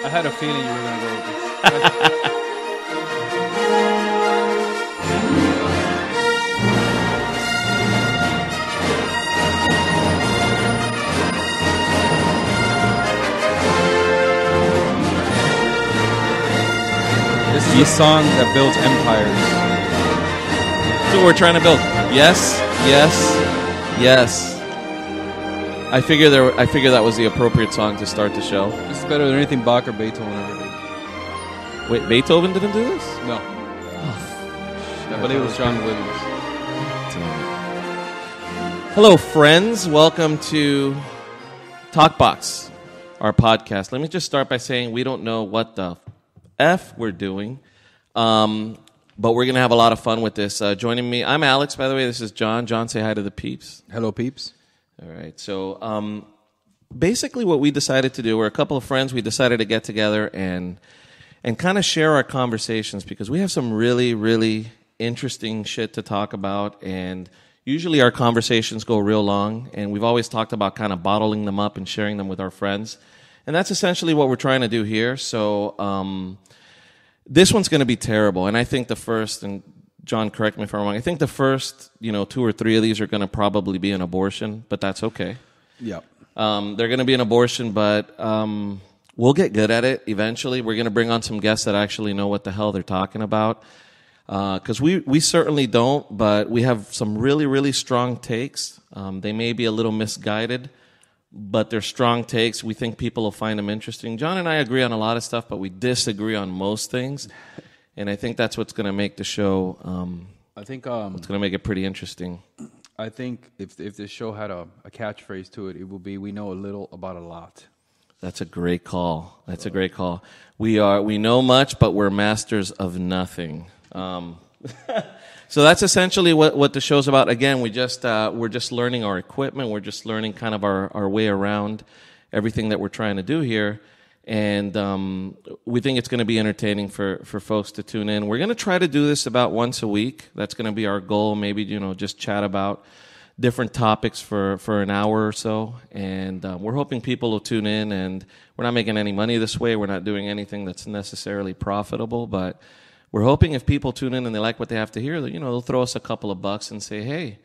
I had a feeling you were going to go with this. This is a song that builds empires. That's what we're trying to build. Yes, yes, yes. I figure that was the appropriate song to start the show. This is better than anything Bach or Beethoven ever did. Wait, Beethoven didn't do this? No. I believe it was John Williams. Hello, friends. Welcome to Talkbox, our podcast. Let me just start by saying we don't know what the F we're doing, but we're going to have a lot of fun with this. Joining me, I'm Alex, by the way. This is John. John, say hi to the peeps. Hello, peeps. All right. So basically what we decided to do, we're a couple of friends. We decided to get together and kind of share our conversations because we have some really, really interesting shit to talk about. And usually our conversations go real long. And we've always talked about kind of bottling them up and sharing them with our friends. And that's essentially what we're trying to do here. So this one's going to be terrible. And I think the first, and John, correct me if I'm wrong, I think the first, 2 or 3 of these are going to probably be an abortion, but that's okay. Yep. They're going to be an abortion, but we'll get good at it eventually. We're going to bring on some guests that actually know what the hell they're talking about. Because we certainly don't, but we have some really, really strong takes. They may be a little misguided, but they're strong takes. We think people will find them interesting. John and I agree on a lot of stuff, but we disagree on most things. And I think that's what's going to make the show, I think it's going to make it pretty interesting. I think if this show had a catchphrase to it, it would be, we know a little about a lot. That's a great call. That's a great call. We know much, but we're masters of nothing. So that's essentially what the show's about. Again, we're just learning our equipment. We're just learning kind of our way around everything that we're trying to do here. And we think it's going to be entertaining for folks to tune in. We're going to try to do this about once a week. That's going to be our goal. Maybe, just chat about different topics for an hour or so. And we're hoping people will tune in. And we're not making any money this way. We're not doing anything that's necessarily profitable. But we're hoping if people tune in and they like what they have to hear, they'll throw us a couple of bucks and say, hey,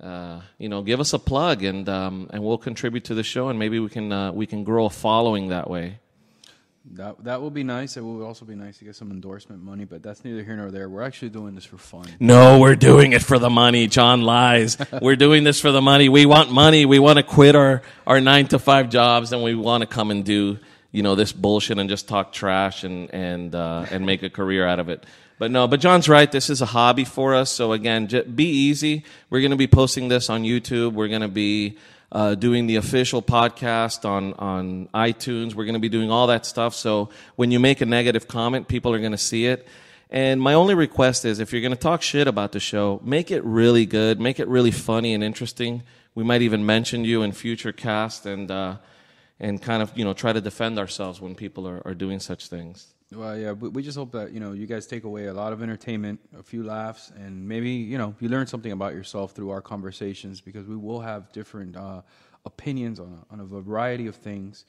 give us a plug and we'll contribute to the show, and maybe we can grow a following that way. That will be nice. It will also be nice to get some endorsement money, but that's neither here nor there. We're actually doing this for fun. No, we're doing it for the money. John lies. We're doing this for the money. We want money. We want to quit our 9-to-5 jobs, and we want to come and do this bullshit and just talk trash and make a career out of it. But John's right. This is a hobby for us. So again, be easy. We're going to be posting this on YouTube. We're going to be doing the official podcast on iTunes. We're going to be doing all that stuff. So when you make a negative comment, people are going to see it. And my only request is, if you're going to talk shit about the show, make it really good. Make it really funny and interesting. We might even mention you in future casts and kind of, try to defend ourselves when people are doing such things. Well, yeah, we just hope that, you guys take away a lot of entertainment, a few laughs, and maybe, you learn something about yourself through our conversations, because we will have different opinions on a variety of things.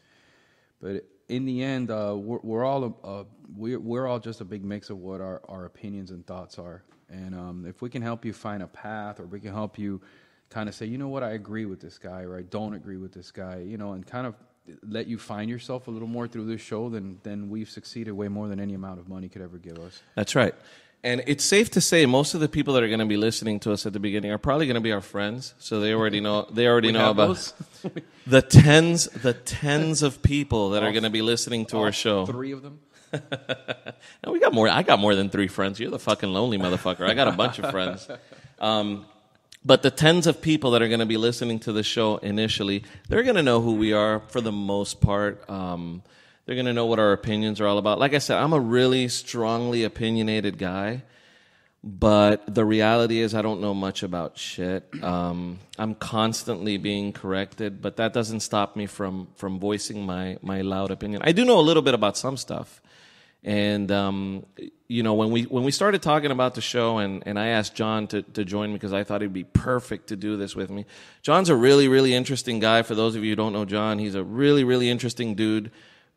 But in the end, we're all just a big mix of what our opinions and thoughts are. And if we can help you find a path, or we can help you kind of say, you know what, I agree with this guy, or I don't agree with this guy, and kind of let you find yourself a little more through this show, then we've succeeded way more than any amount of money could ever give us. That's right. And it's safe to say most of the people that are going to be listening to us at the beginning are probably going to be our friends, so they already know about the tens of people that are going to be listening to our show. 3 of them? No, we got more. I got more than 3 friends. You're the fucking lonely motherfucker. I got a bunch of friends. But the tens of people that are going to be listening to the show initially, they're going to know who we are for the most part. They're going to know what our opinions are all about. Like I said, I'm a really strongly opinionated guy, but the reality is I don't know much about shit. I'm constantly being corrected, but that doesn't stop me from voicing my loud opinion. I do know a little bit about some stuff. And, when we started talking about the show and I asked John to join me because I thought he'd be perfect to do this with me. John's a really, really interesting guy. For those of you who don't know John, he's a really, really interesting dude.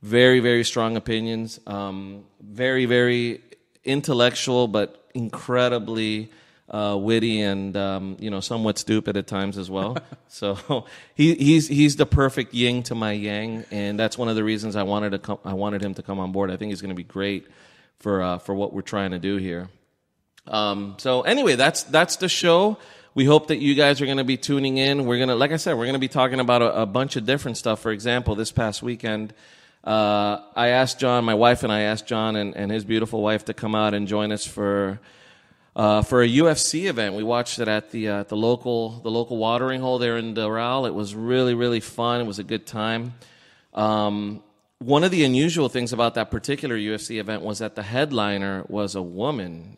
Very, very strong opinions. Very, very intellectual, but incredibly witty and somewhat stupid at times as well. So he's the perfect yin to my yang, and that's one of the reasons I wanted him to come on board. I think he's going to be great for what we're trying to do here. So anyway, that's the show. We hope that you guys are going to be tuning in. We're gonna, like I said, we're going to be talking about a bunch of different stuff. For example, this past weekend, I asked John, my wife and I asked John and his beautiful wife to come out and join us for a UFC event. We watched it at the local watering hole there in Doral. It was really, really fun. It was a good time. One of the unusual things about that particular UFC event was that the headliner was a woman,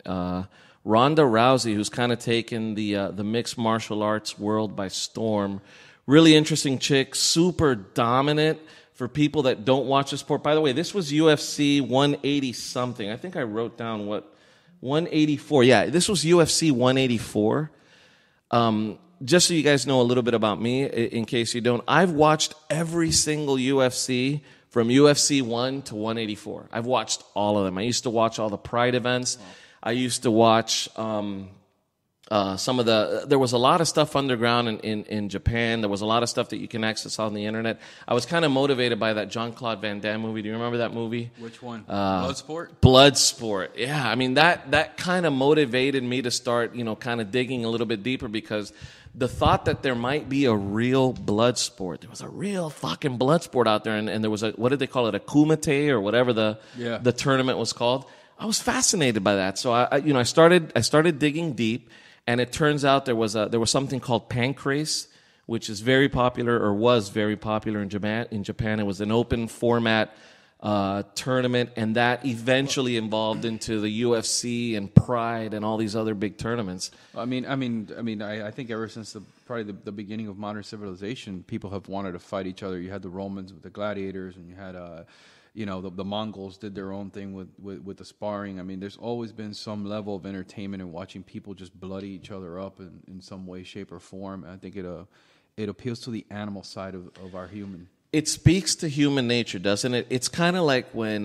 Ronda Rousey, who's kind of taken the mixed martial arts world by storm. Really interesting chick, super dominant for people that don't watch the sport. By the way, this was UFC 180 something. I think I wrote down 184. Yeah, this was UFC 184. Just so you guys know a little bit about me, in case you don't, I've watched every single UFC from UFC 1 to 184. I've watched all of them. I used to watch all the Pride events. Wow. I used to watch some of there was a lot of stuff underground in Japan. There was a lot of stuff that you can access on the internet. I was kind of motivated by that Jean-Claude Van Damme movie. Do you remember that movie? Which one? Bloodsport? Bloodsport. Yeah. I mean, that kind of motivated me to start, kind of digging a little bit deeper, because the thought that there might be a real blood sport. There was a real fucking blood sport out there, and there was what did they call it? A kumite or whatever the tournament was called. I was fascinated by that. So I started digging deep, and it turns out there was something called Pancrase, which is very popular, or was very popular in Japan. It was an open format tournament, and that eventually evolved into the UFC and Pride and all these other big tournaments. I think ever since probably the beginning of modern civilization, people have wanted to fight each other. You had the Romans with the gladiators, and you had the Mongols did their own thing with the sparring. I mean, there's always been some level of entertainment in watching people just bloody each other up in some way, shape, or form. I think it appeals to the animal side of our human. It speaks to human nature, doesn't it? It's kind of like when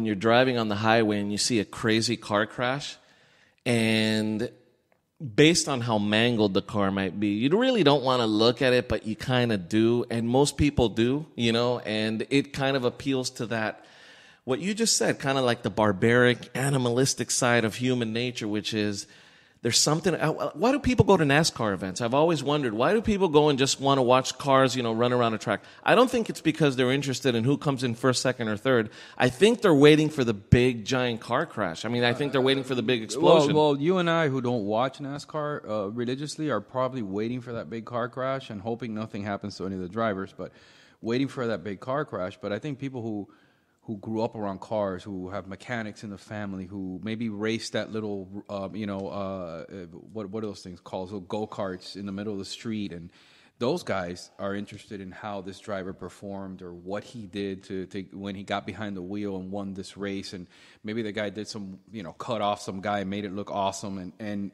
you're driving on the highway and you see a crazy car crash, and based on how mangled the car might be, you really don't want to look at it, but you kind of do, and most people do, and it kind of appeals to that, what you just said, kind of like the barbaric, animalistic side of human nature, which is, there's something. Why do people go to NASCAR events? I've always wondered, why do people go and just want to watch cars, run around a track? I don't think it's because they're interested in who comes in first, second, or third. I think they're waiting for the big, giant car crash. I mean, I think they're waiting for the big explosion. Well, you and I, who don't watch NASCAR religiously, are probably waiting for that big car crash and hoping nothing happens to any of the drivers, but waiting for that big car crash. But I think people who grew up around cars, who have mechanics in the family, who maybe race that little, what are those things called? So go-karts in the middle of the street. And those guys are interested in how this driver performed, or what he did to when he got behind the wheel and won this race. And maybe the guy did some, cut off some guy and made it look awesome. And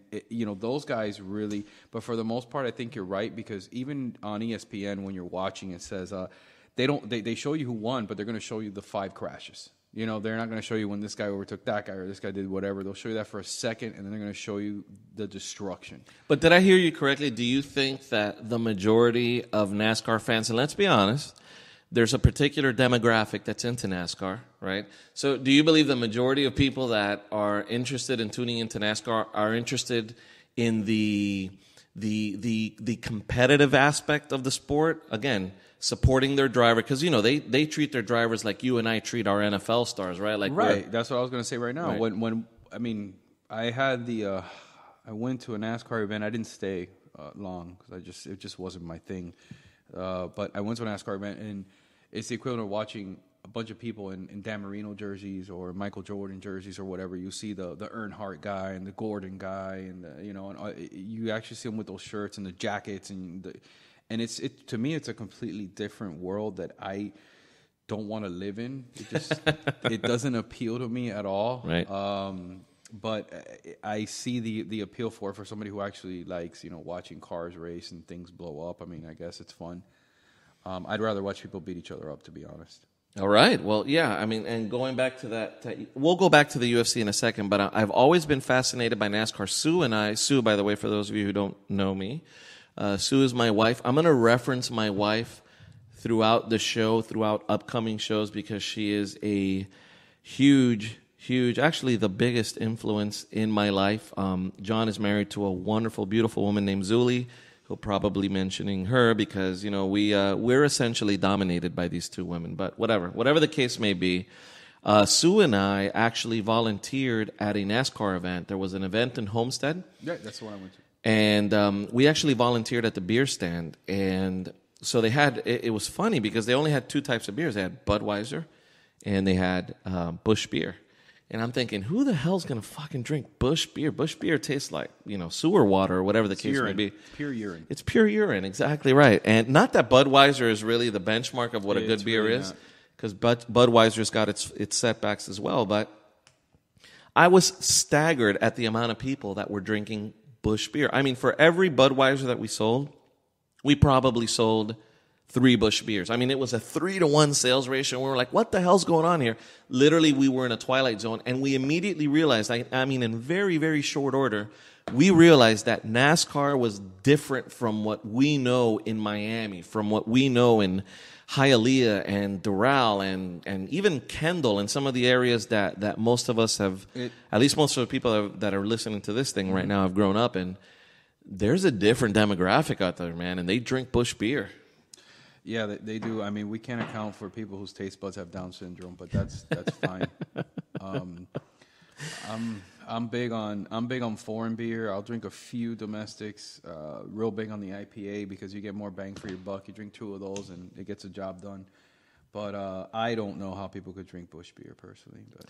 those guys really, but for the most part, I think you're right, because even on ESPN, when you're watching, it says, they show you who won, but they're going to show you the 5 crashes. They're not going to show you when this guy overtook that guy or this guy did whatever. They'll show you that for a second, and then they're going to show you the destruction. But did I hear you correctly? Do you think that the majority of NASCAR fans, and let's be honest, there's a particular demographic that's into NASCAR, right? So do you believe the majority of people that are interested in tuning into NASCAR are interested in the competitive aspect of the sport? Again, supporting their driver, because they treat their drivers like you and I treat our NFL stars, right? That's what I was going to say right now. Right. When I had I went to a NASCAR event. I didn't stay long because it just wasn't my thing. But I went to a NASCAR event, and it's the equivalent of watching a bunch of people in Dan Marino jerseys or Michael Jordan jerseys or whatever. You see the Earnhardt guy and the Gordon guy, and you actually see them with those shirts and the jackets and it's to me, it's a completely different world that I don't want to live in. It doesn't appeal to me at all. Right. But I see the appeal for somebody who actually likes, watching cars race and things blow up. I mean, I guess it's fun. I'd rather watch people beat each other up, to be honest. All right. Well, yeah. I mean, and going back to that, we'll go back to the UFC in a second. But I've always been fascinated by NASCAR. Sue, by the way, for those of you who don't know me, Sue is my wife. I'm going to reference my wife throughout the show, throughout upcoming shows, because she is a huge, actually the biggest influence in my life. John is married to a wonderful, beautiful woman named Zuli. He'll probably mentioning her because, we're essentially dominated by these two women. But whatever the case may be, Sue and I actually volunteered at a NASCAR event. There was an event in Homestead. Yeah, that's the one I went to. And we actually volunteered at the beer stand. And so they had, it was funny because they only had two types of beers. They had Budweiser and they had Busch beer. And I'm thinking, who the hell's going to fucking drink Busch beer? Busch beer tastes like, sewer water or whatever the case may be. It's pure urine. It's pure urine, exactly right. And not that Budweiser is really the benchmark of what a good beer really is, because Budweiser's got its setbacks as well. But I was staggered at the amount of people that were drinking Busch beer. I mean, for every Budweiser that we sold, we probably sold 3 Busch beers. I mean, it was a 3-to-1 sales ratio. We were like, what the hell's going on here? Literally, we were in a twilight zone, and we immediately realized, I mean, in very, very short order, we realized that NASCAR was different from what we know in Miami, from what we know in Hialeah and Doral and even Kendall and some of the areas that most of us have, at least most of the people that are listening to this thing right now have grown up in. There's a different demographic out there, man, and they drink Busch beer. Yeah, they do. I mean, we can't account for people whose taste buds have Down syndrome, but that's fine. I'm big on foreign beer. I'll drink a few domestics. Real big on the IPA because you get more bang for your buck. You drink 2 of those and it gets the job done. But I don't know how people could drink Busch beer personally. But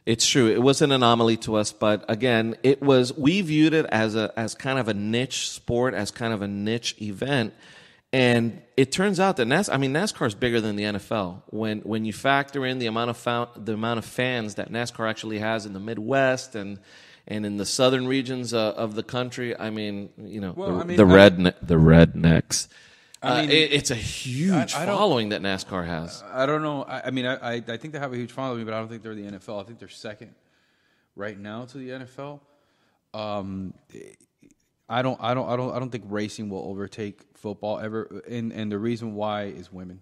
it's true. It was an anomaly to us, but again, we viewed it as kind of a niche sport, as kind of a niche event. And it turns out that NASCAR is bigger than the NFL. When you factor in the amount of fans that NASCAR actually has in the Midwest and in the southern regions of the country, I mean, the rednecks. It's a huge following that NASCAR has. I don't know. I think they have a huge following, but I don't think they're the NFL. I think they're second right now to the NFL. I don't think racing will overtake football ever, and the reason why is women.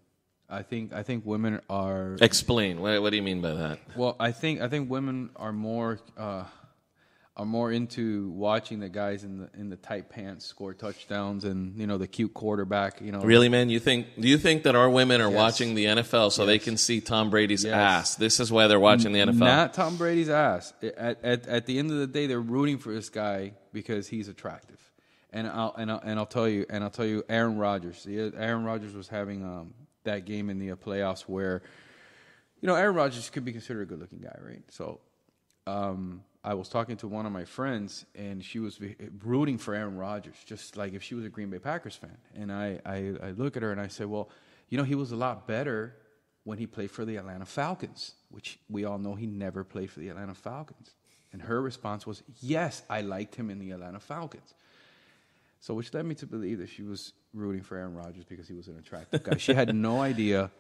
I think women are. Explain. What do you mean by that? Well, I think women are more into watching the guys in the tight pants score touchdowns and the cute quarterback. Really, man? Do you think that our women are watching the NFL so they can see Tom Brady's ass? This is why they're watching the NFL. Not Tom Brady's ass. At the end of the day, they're rooting for this guy because he's attractive. And I'll tell you, Aaron Rodgers. Aaron Rodgers was having that game in the playoffs where, Aaron Rodgers could be considered a good-looking guy, right? So, I was talking to one of my friends, and she was rooting for Aaron Rodgers, just like if she was a Green Bay Packers fan. And I look at her and I say, well, he was a lot better when he played for the Atlanta Falcons, which we all know he never played for the Atlanta Falcons. And her response was, yes, I liked him in the Atlanta Falcons. So which led me to believe that she was rooting for Aaron Rodgers because he was an attractive guy. She had no idea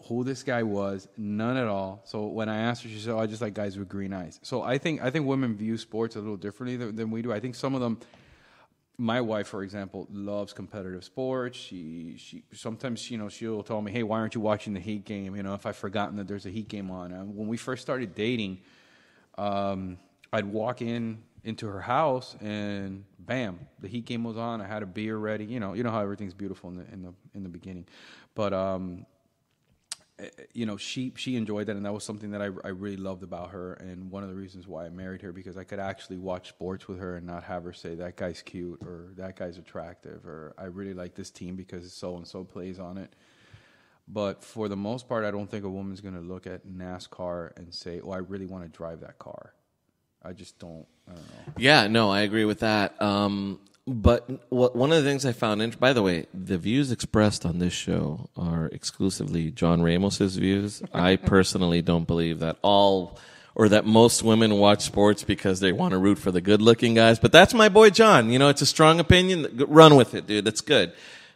who this guy was, none at all. So when I asked her, she said, I just like guys with green eyes. So I think women view sports a little differently than we do. I think some of them, my wife, for example, loves competitive sports. She sometimes, she'll tell me, hey, why aren't you watching the Heat game? If I've forgotten that there's a Heat game on. When we first started dating, I'd walk into her house and bam, the Heat game was on. I had a beer ready. You know how everything's beautiful in the beginning, but she enjoyed that, and that was something that I really loved about her, and one of the reasons why I married her, because I could actually watch sports with her and not have her say that guy's cute or that guy's attractive or I really like this team because so and so plays on it. But for the most part, I don't think a woman's going to look at NASCAR and say, "Oh, I really want to drive that car." I just don't. I don't know. Yeah, no, I agree with that. But one of the things I found, by the way, the views expressed on this show are exclusively John Ramos's views. I personally don't believe that that most women watch sports because they want to root for the good-looking guys. But that's my boy John. It's a strong opinion. Run with it, dude. That's good.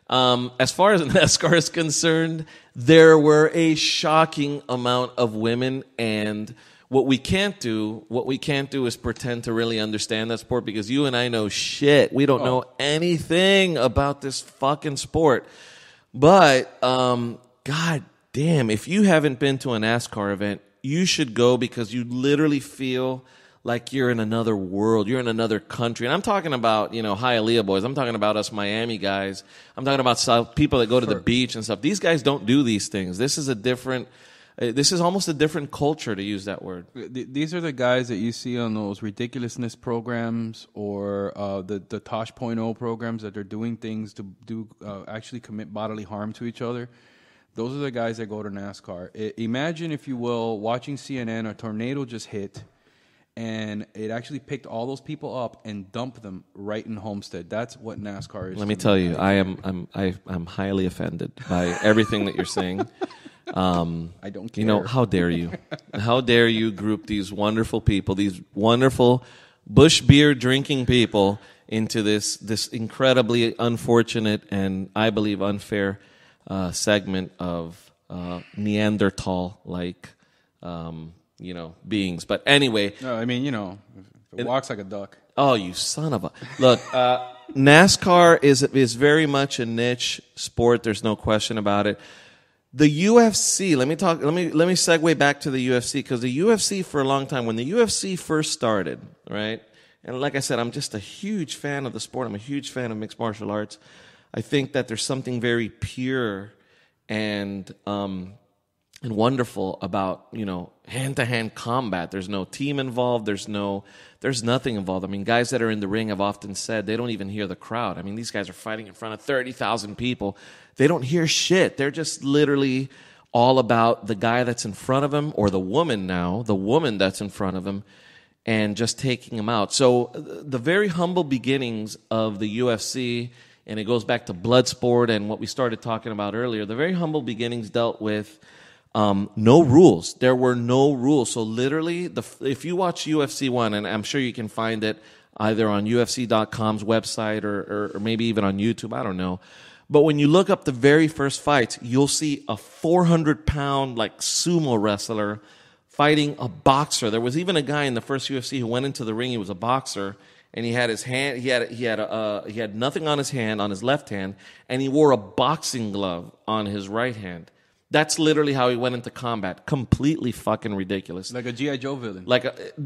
As far as NASCAR is concerned, there were a shocking amount of women, and what we can't do is pretend to really understand that sport, because you and I know shit. We don't know anything about this fucking sport. But God damn, if you haven't been to a NASCAR event, you should go, because you literally feel like you're in another world. You're in another country. And I'm talking about, Hialeah boys. I'm talking about us Miami guys. I'm talking about people that go to the beach and stuff. These guys don't do these things. This is almost a different culture, to use that word. These are the guys that you see on those ridiculousness programs, or the Tosh.0 programs, that they're doing things to actually commit bodily harm to each other. Those are the guys that go to NASCAR. Imagine, if you will, watching CNN, a tornado just hit, and it actually picked all those people up and dumped them right in Homestead. That's what NASCAR is. Let me tell you, I'm highly offended by everything that you're saying. I don't care. How dare you? How dare you group these wonderful people, these wonderful bush beer drinking people, into this incredibly unfortunate and, I believe, unfair segment of Neanderthal-like, beings. But anyway. No, I mean, it walks like a duck. Oh, you son of a... Look, NASCAR is very much a niche sport. There's no question about it. The UFC, let me segue back to the UFC, because the UFC, for a long time, when the UFC first started, right? And like I said, I'm just a huge fan of the sport. I'm a huge fan of mixed martial arts. I think that there's something very pure and wonderful about, hand-to-hand combat. There's no team involved. There's nothing involved. I mean, guys that are in the ring have often said they don't even hear the crowd. I mean, these guys are fighting in front of 30,000 people. They don't hear shit. They're just literally all about the guy that's in front of them, or the woman that's in front of him, and just taking him out. So the very humble beginnings of the UFC, and it goes back to Bloodsport and what we started talking about earlier, the very humble beginnings dealt with no rules. There were no rules. So literally, if you watch UFC 1, and I'm sure you can find it either on UFC.com's website or maybe even on YouTube, I don't know. But when you look up the very first fights, you'll see a 400-pound sumo wrestler fighting a boxer. There was even a guy in the first UFC who went into the ring. He was a boxer, and he had his hand. He had nothing on his hand, on his left hand, and he wore a boxing glove on his right hand. That's literally how he went into combat. Completely fucking ridiculous. Like a G.I. Joe villain.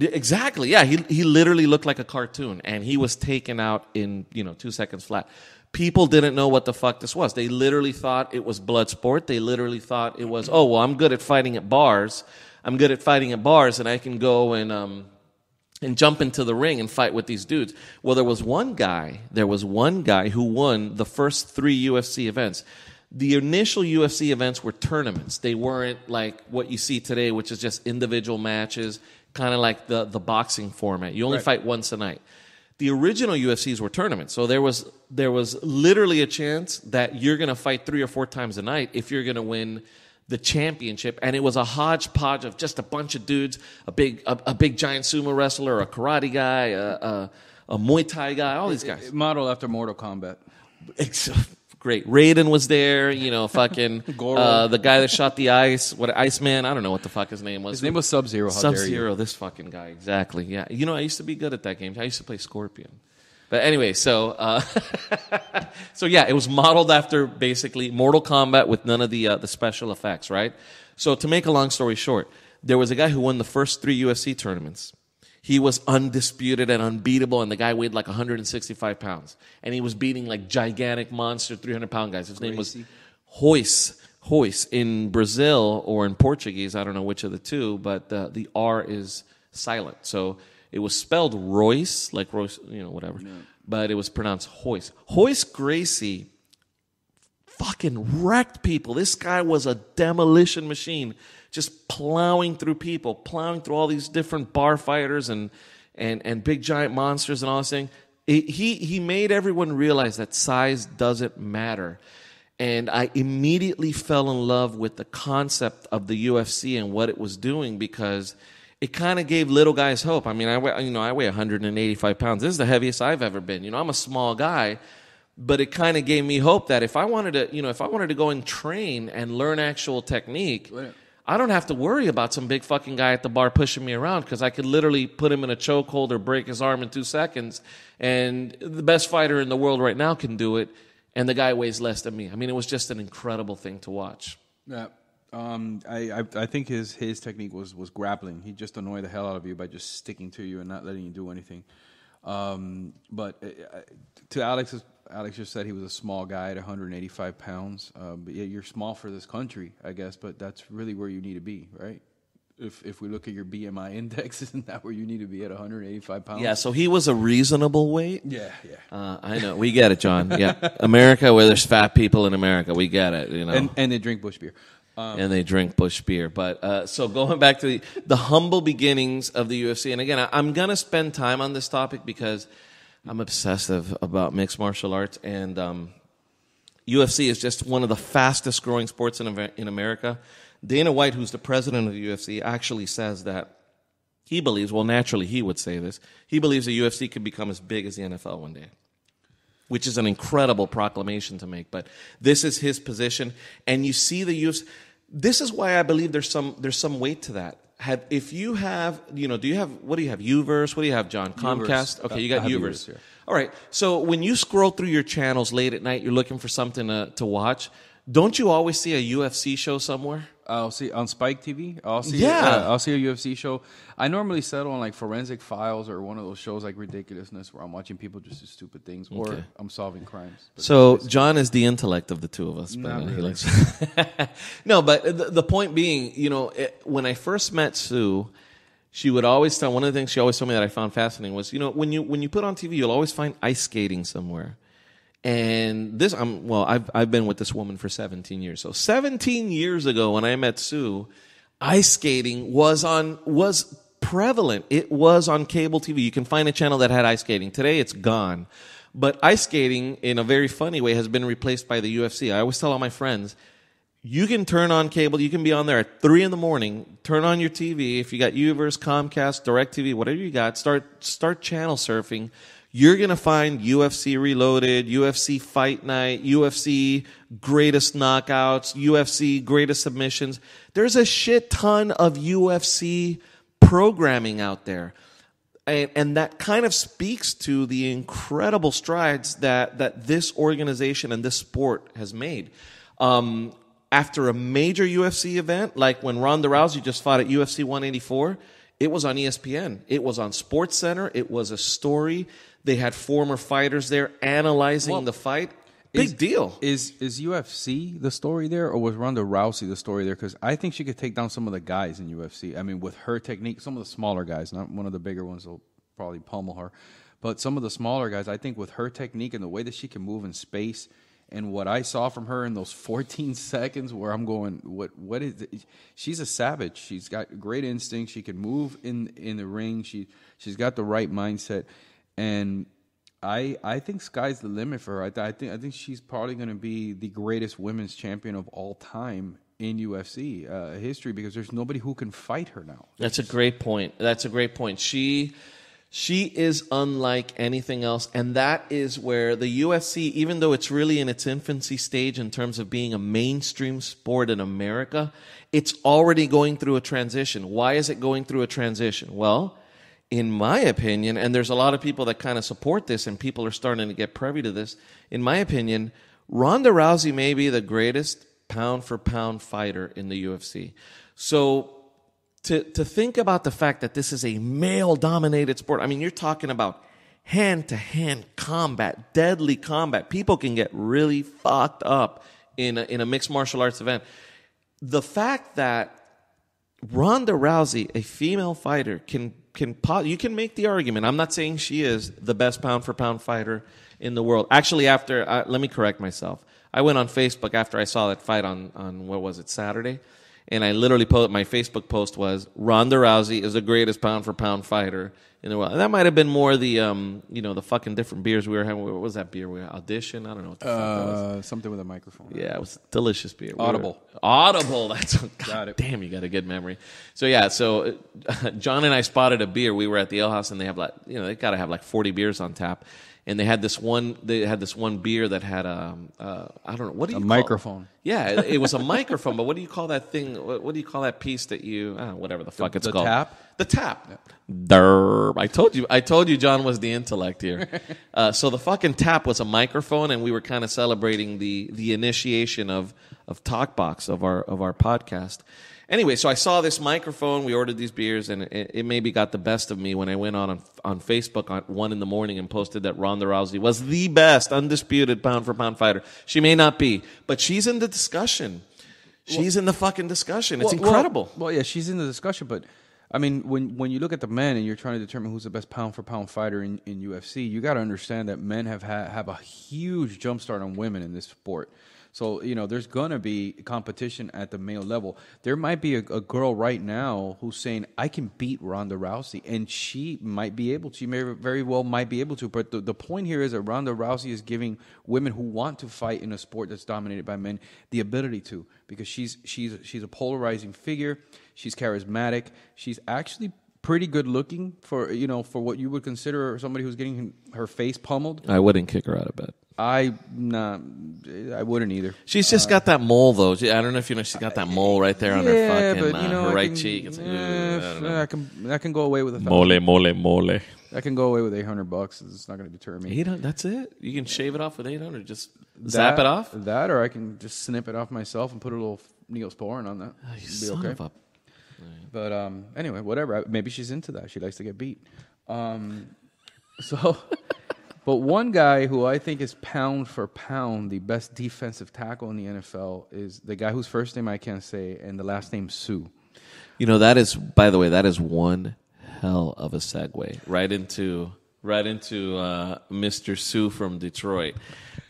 Exactly, yeah. He literally looked like a cartoon, and he was taken out in 2 seconds flat. People didn't know what the fuck this was. They literally thought it was blood sport. They literally thought it was, I'm good at fighting at bars. I'm good at fighting at bars, and I can go and jump into the ring and fight with these dudes. Well, there was one guy who won the first 3 UFC events. The initial UFC events were tournaments. They weren't like what you see today, which is just individual matches, kind of like the boxing format. You only fight once a night. The original UFCs were tournaments. So there was literally a chance that you're going to fight 3 or 4 times a night if you're going to win the championship. And it was a hodgepodge of just a bunch of dudes, a big giant sumo wrestler, a karate guy, a Muay Thai guy, all these guys. Modeled after Mortal Kombat. Great. Raiden was there, fucking the guy that shot the Iceman. I don't know what the fuck his name was. His name was Sub-Zero. Sub-Zero, this fucking guy, exactly. Yeah. I used to be good at that game. I used to play Scorpion. But anyway, so yeah, it was modeled after basically Mortal Kombat with none of the special effects, right? So to make a long story short, there was a guy who won the first 3 UFC tournaments. He was undisputed and unbeatable, and the guy weighed 165 pounds. And he was beating gigantic monster 300-pound guys. His name was Royce. In Brazil, or in Portuguese, I don't know which of the two, but the R is silent. So it was spelled Royce, like Royce, whatever. No. But it was pronounced Royce. Royce Gracie fucking wrecked people. This guy was a demolition machine, just plowing through people, plowing through all these different bar fighters and big giant monsters and all this thing. He made everyone realize that size doesn't matter. And I immediately fell in love with the concept of the UFC and what it was doing, because it kind of gave little guys hope. I mean, I weigh 185 pounds. This is the heaviest I've ever been. I'm a small guy, But it kind of gave me hope that if I wanted to go and train and learn actual technique, I don't have to worry about some big fucking guy at the bar pushing me around, because I could literally put him in a chokehold or break his arm in 2 seconds. And the best fighter in the world right now can do it, and the guy weighs less than me. I mean, it was just an incredible thing to watch. Yeah. I think his technique was grappling. He just annoyed the hell out of you by just sticking to you and not letting you do anything. But to Alex just said he was a small guy at 185 pounds. But yeah, you're small for this country, I guess. But that's really where you need to be, right? If we look at your BMI index, isn't that where you need to be at 185 pounds? Yeah, so he was a reasonable weight. Yeah. I know. We get it, John. Yeah. America, where there's fat people in America, we get it, you know. And they drink Bush beer. And they drink Bush beer. But so going back to the humble beginnings of the UFC, and again, I'm going to spend time on this topic because I'm obsessive about mixed martial arts, and UFC is just one of the fastest growing sports in America. Dana White, who's the president of the UFC, actually says that he believes, well, naturally he would say this, he believes the UFC could become as big as the NFL one day, which is an incredible proclamation to make. But this is his position, and you see the UFC. This is why I believe there's some weight to that. If you have, what do you have? Uverse? What do you have, John? Comcast? Okay, you got Uverse. All right. So when you scroll through your channels late at night, you're looking for something to watch. Don't you always see a UFC show somewhere? I'll see on Spike TV. I'll see a UFC show. I normally settle on like Forensic Files or one of those shows like Ridiculousness, where I'm watching people just do stupid things, or I'm solving crimes. But so John is the intellect of the two of us. Not really. He likes no, but the point being, when I first met Sue, she would always tell, one of the things she always told me that I found fascinating was, when you put on TV, you'll always find ice skating somewhere. And this, I've been with this woman for 17 years. So 17 years ago, when I met Sue, ice skating was prevalent. It was on cable TV. You can find a channel that had ice skating. Today, it's gone. But ice skating, in a very funny way, has been replaced by the UFC. I always tell all my friends, you can turn on cable. You can be on there at 3 a.m. Turn on your TV. If you got Uverse, Comcast, DirecTV, whatever you got, start channel surfing. You're going to find UFC Reloaded, UFC Fight Night, UFC Greatest Knockouts, UFC Greatest Submissions. There's a shit ton of UFC programming out there. And that kind of speaks to the incredible strides that this organization and this sport has made. After a major UFC event, like when Ronda Rousey just fought at UFC 184, it was on ESPN. It was on SportsCenter. It was a story. They had former fighters there analyzing the fight. Big deal. Is UFC the story there, or was Ronda Rousey the story there? Because I think she could take down some of the guys in UFC. I mean, with her technique, some of the smaller guys, not one of the bigger ones will probably pummel her. But some of the smaller guys, I think with her technique and the way that she can move in space, and what I saw from her in those 14 seconds where I'm going, what is it? She's a savage. She's got great instinct. She can move in the ring. She's got the right mindset. And I think sky's the limit for her. I think she's probably going to be the greatest women's champion of all time in UFC history, because there's nobody who can fight her now. That's a great point. She is unlike anything else, and that is where the UFC, even though it's really in its infancy stage in terms of being a mainstream sport in America, it's already going through a transition. Why is it going through a transition? Well, in my opinion, and there's a lot of people that kind of support this, and people are starting to get privy to this, in my opinion, Ronda Rousey may be the greatest pound-for-pound fighter in the UFC. So to think about the fact that this is a male-dominated sport, I mean, you're talking about hand-to-hand combat, deadly combat. People can get really fucked up in a mixed martial arts event. The fact that Ronda Rousey, a female fighter, you can make the argument. I'm not saying she is the best pound-for-pound fighter in the world. Actually, let me correct myself. I went on Facebook after I saw that fight on what was it, Saturday? And I literally my Facebook post was, Ronda Rousey is the greatest pound-for-pound fighter in the world. And that might have been more the, the fucking different beers we were having. What was that beer? Audition? I don't know what the fuck that was. Something with a microphone. Yeah, it was a delicious beer. Audible. That's God damn, you got a good memory. So yeah, John and I spotted a beer. We were at the ale house, and they have they got to have 40 beers on tap. and they had this one beer that had I don't know, what do you A call microphone. Yeah, it was a microphone, but what do you call that thing? What do you call that piece that you whatever the fuck it's the called? tap? The tap. Yeah. Derp. I told you John was the intellect here. So the fucking tap was a microphone, and we were kind of celebrating the initiation of Talkbox, of our podcast. Anyway, so I saw this microphone. We ordered these beers, and it maybe got the best of me when I went on Facebook at 1 a.m. and posted that Ronda Rousey was the best, undisputed pound-for-pound fighter. She may not be, but she's in the discussion. She's in the fucking discussion. It's incredible. Well, yeah, she's in the discussion, but I mean, when you look at the men and you're trying to determine who's the best pound-for-pound fighter in UFC, you got to understand that men have a huge jump start on women in this sport. So, there's going to be competition at the male level. There might be a girl right now who's saying, I can beat Ronda Rousey, and she might be able to. She may very well might be able to. But the point here is that Ronda Rousey is giving women who want to fight in a sport that's dominated by men the ability to, because she's a polarizing figure. She's charismatic. She's actually pretty good looking for what you would consider somebody who's getting her face pummeled. I wouldn't kick her out of bed. I wouldn't either. She's just got that mole, though. I don't know if you know, she's got that mole right there on her fucking her right cheek. It's I can go away with mole. I can go away with $800. It's not going to deter me. That's it. You can shave it off with $800. Just zap it off. That, or I can just snip it off myself and put a little Neosporin on that. Oh, you son of a... But anyway, whatever. Maybe she's into that. She likes to get beat. But one guy who I think is pound for pound the best defensive tackle in the NFL is the guy whose first name I can't say and the last name Sue. That is, by the way, that is one hell of a segue right into Mr. Sue from Detroit.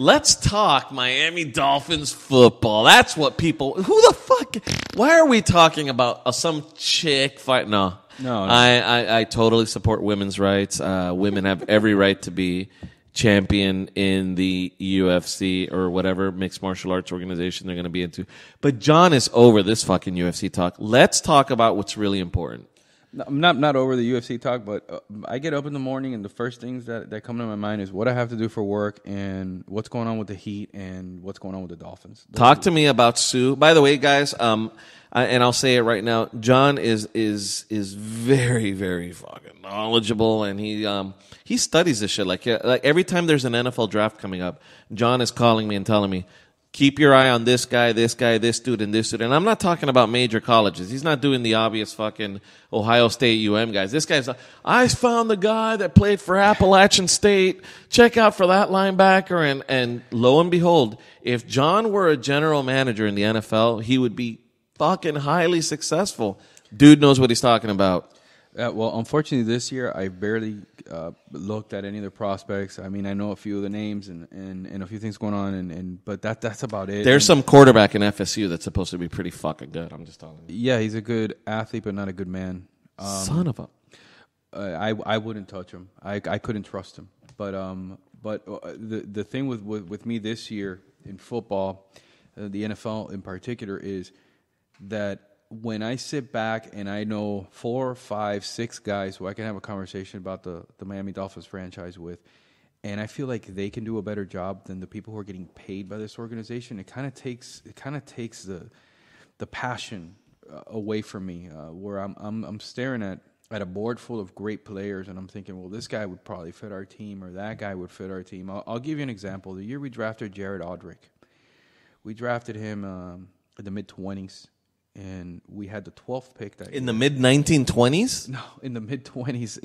Let's talk Miami Dolphins football. That's what people. Who the fuck? Why are we talking about some chick fight? No. I totally support women's rights. Women have every right to be champion in the UFC or whatever mixed martial arts organization they're going to be into. But John is over this fucking UFC talk. Let's talk about what's really important. I'm not over the UFC talk, but I get up in the morning and the first things that come to my mind is what I have to do for work and what's going on with the Heat and what's going on with the Dolphins. Talk to me about Sue. By the way, guys, and I'll say it right now, John is very, very fucking knowledgeable, and he studies this shit. Like every time there's an NFL draft coming up, John is calling me and telling me, keep your eye on this guy, this dude, and this dude. And I'm not talking about major colleges. He's not doing the obvious fucking Ohio State UM guys. This guy's like, I found the guy that played for Appalachian State. Check out for that linebacker. And lo and behold, if John were a general manager in the NFL, he would be fucking highly successful. Dude knows what he's talking about. Well, unfortunately, this year I barely looked at any of the prospects. I mean, I know a few of the names and a few things going on, but that's about it. There's some quarterback in FSU that's supposed to be pretty fucking good. I'm just telling you. Yeah, he's a good athlete, but not a good man. Son of a. I wouldn't touch him. I couldn't trust him. But the thing with me this year in football, the NFL in particular, is that when I sit back and I know 4, 5, 6 guys who I can have a conversation about the Miami Dolphins franchise with, and I feel like they can do a better job than the people who are getting paid by this organization, it kind of takes the passion away from me. Where I'm staring at a board full of great players, and I'm thinking, well, this guy would probably fit our team, or that guy would fit our team. I'll give you an example. The year we drafted Jared Odrick, we drafted him in the mid-20s. And we had the 12th pick that year. In the mid-1920s? No, in the mid-20s,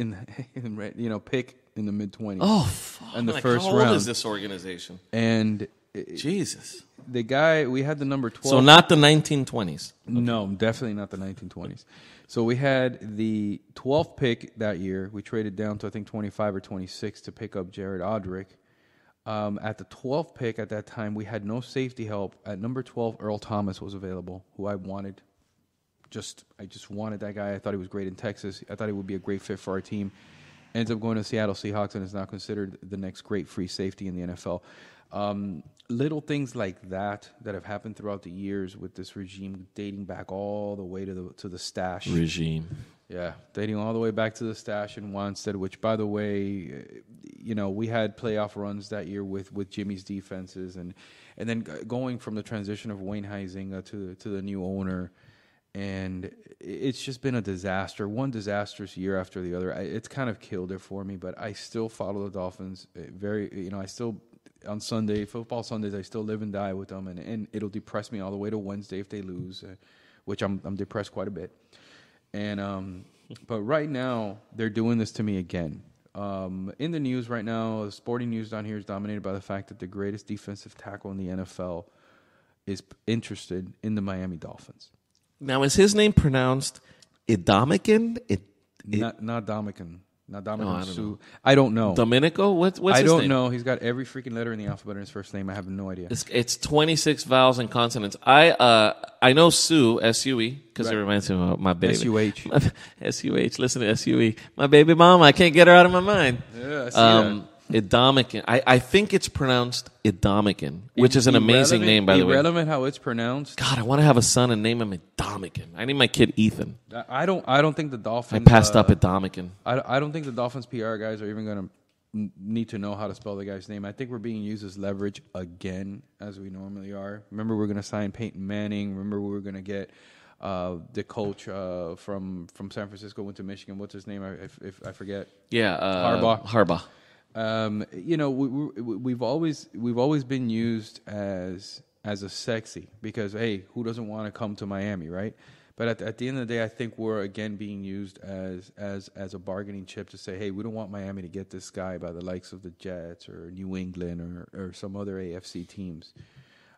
pick in the mid-20s. Oh, fuck. In the first how round. old is this organization? And Jesus. The guy, we had the number 12. So not the 1920s? Okay. No, definitely not the 1920s. So we had the 12th pick that year. We traded down to, I think, 25 or 26 to pick up Jared Odrick. At the 12th pick at that time, we had no safety help. At number 12, Earl Thomas was available, who I wanted. I just wanted that guy. I thought he was great in Texas. I thought he would be a great fit for our team. Ends up going to Seattle Seahawks and is now considered the next great free safety in the NFL. Little things like that have happened throughout the years with this regime dating back all the way to the stash. Regime. Yeah, dating all the way back to the stash in Wanstead, which, by the way, we had playoff runs that year with Jimmy's defenses, and then going from the transition of Wayne Huizinga to the new owner, and it's just been a disaster. One disastrous year after the other. It's kind of killed it for me, but I still follow the Dolphins I still on football Sundays, I still live and die with them, and it'll depress me all the way to Wednesday if they lose, which I'm depressed quite a bit. And but right now they're doing this to me again. In the news right now, the sporting news down here is dominated by the fact that the greatest defensive tackle in the NFL is interested in the Miami Dolphins. Now, is his name pronounced Idomican? Not Dominican. Not Dominican. I don't know. I don't know. Domenico? What's his name? I don't know. He's got every freaking letter in the alphabet in his first name. I have no idea. It's 26 vowels and consonants. I know Sue, S-U-E, because it reminds me of my baby. S-U-H. S-U-H. Listen to S-U-E. My baby mama. I can't get her out of my mind. Yeah, I see that. Idomican. I think it's pronounced Idomican, which is an amazing name, by the way. Irrelevant how it's pronounced. God, I want to have a son and name him Idomican. I need my kid Ethan. I don't think the Dolphins. I passed up Idomican. I don't think the Dolphins PR guys are even going to need to know how to spell the guy's name. I think we're being used as leverage again, as we normally are. Remember, we're going to sign Peyton Manning. Remember, we were going to get the coach from San Francisco went to Michigan. What's his name? If I forget. Yeah, Harbaugh. We've always been used as a sexy because, hey, who doesn't want to come to Miami, right? But at the end of the day, I think we're again being used as a bargaining chip to say, hey, we don't want Miami to get this guy by the likes of the Jets or New England or some other AFC teams.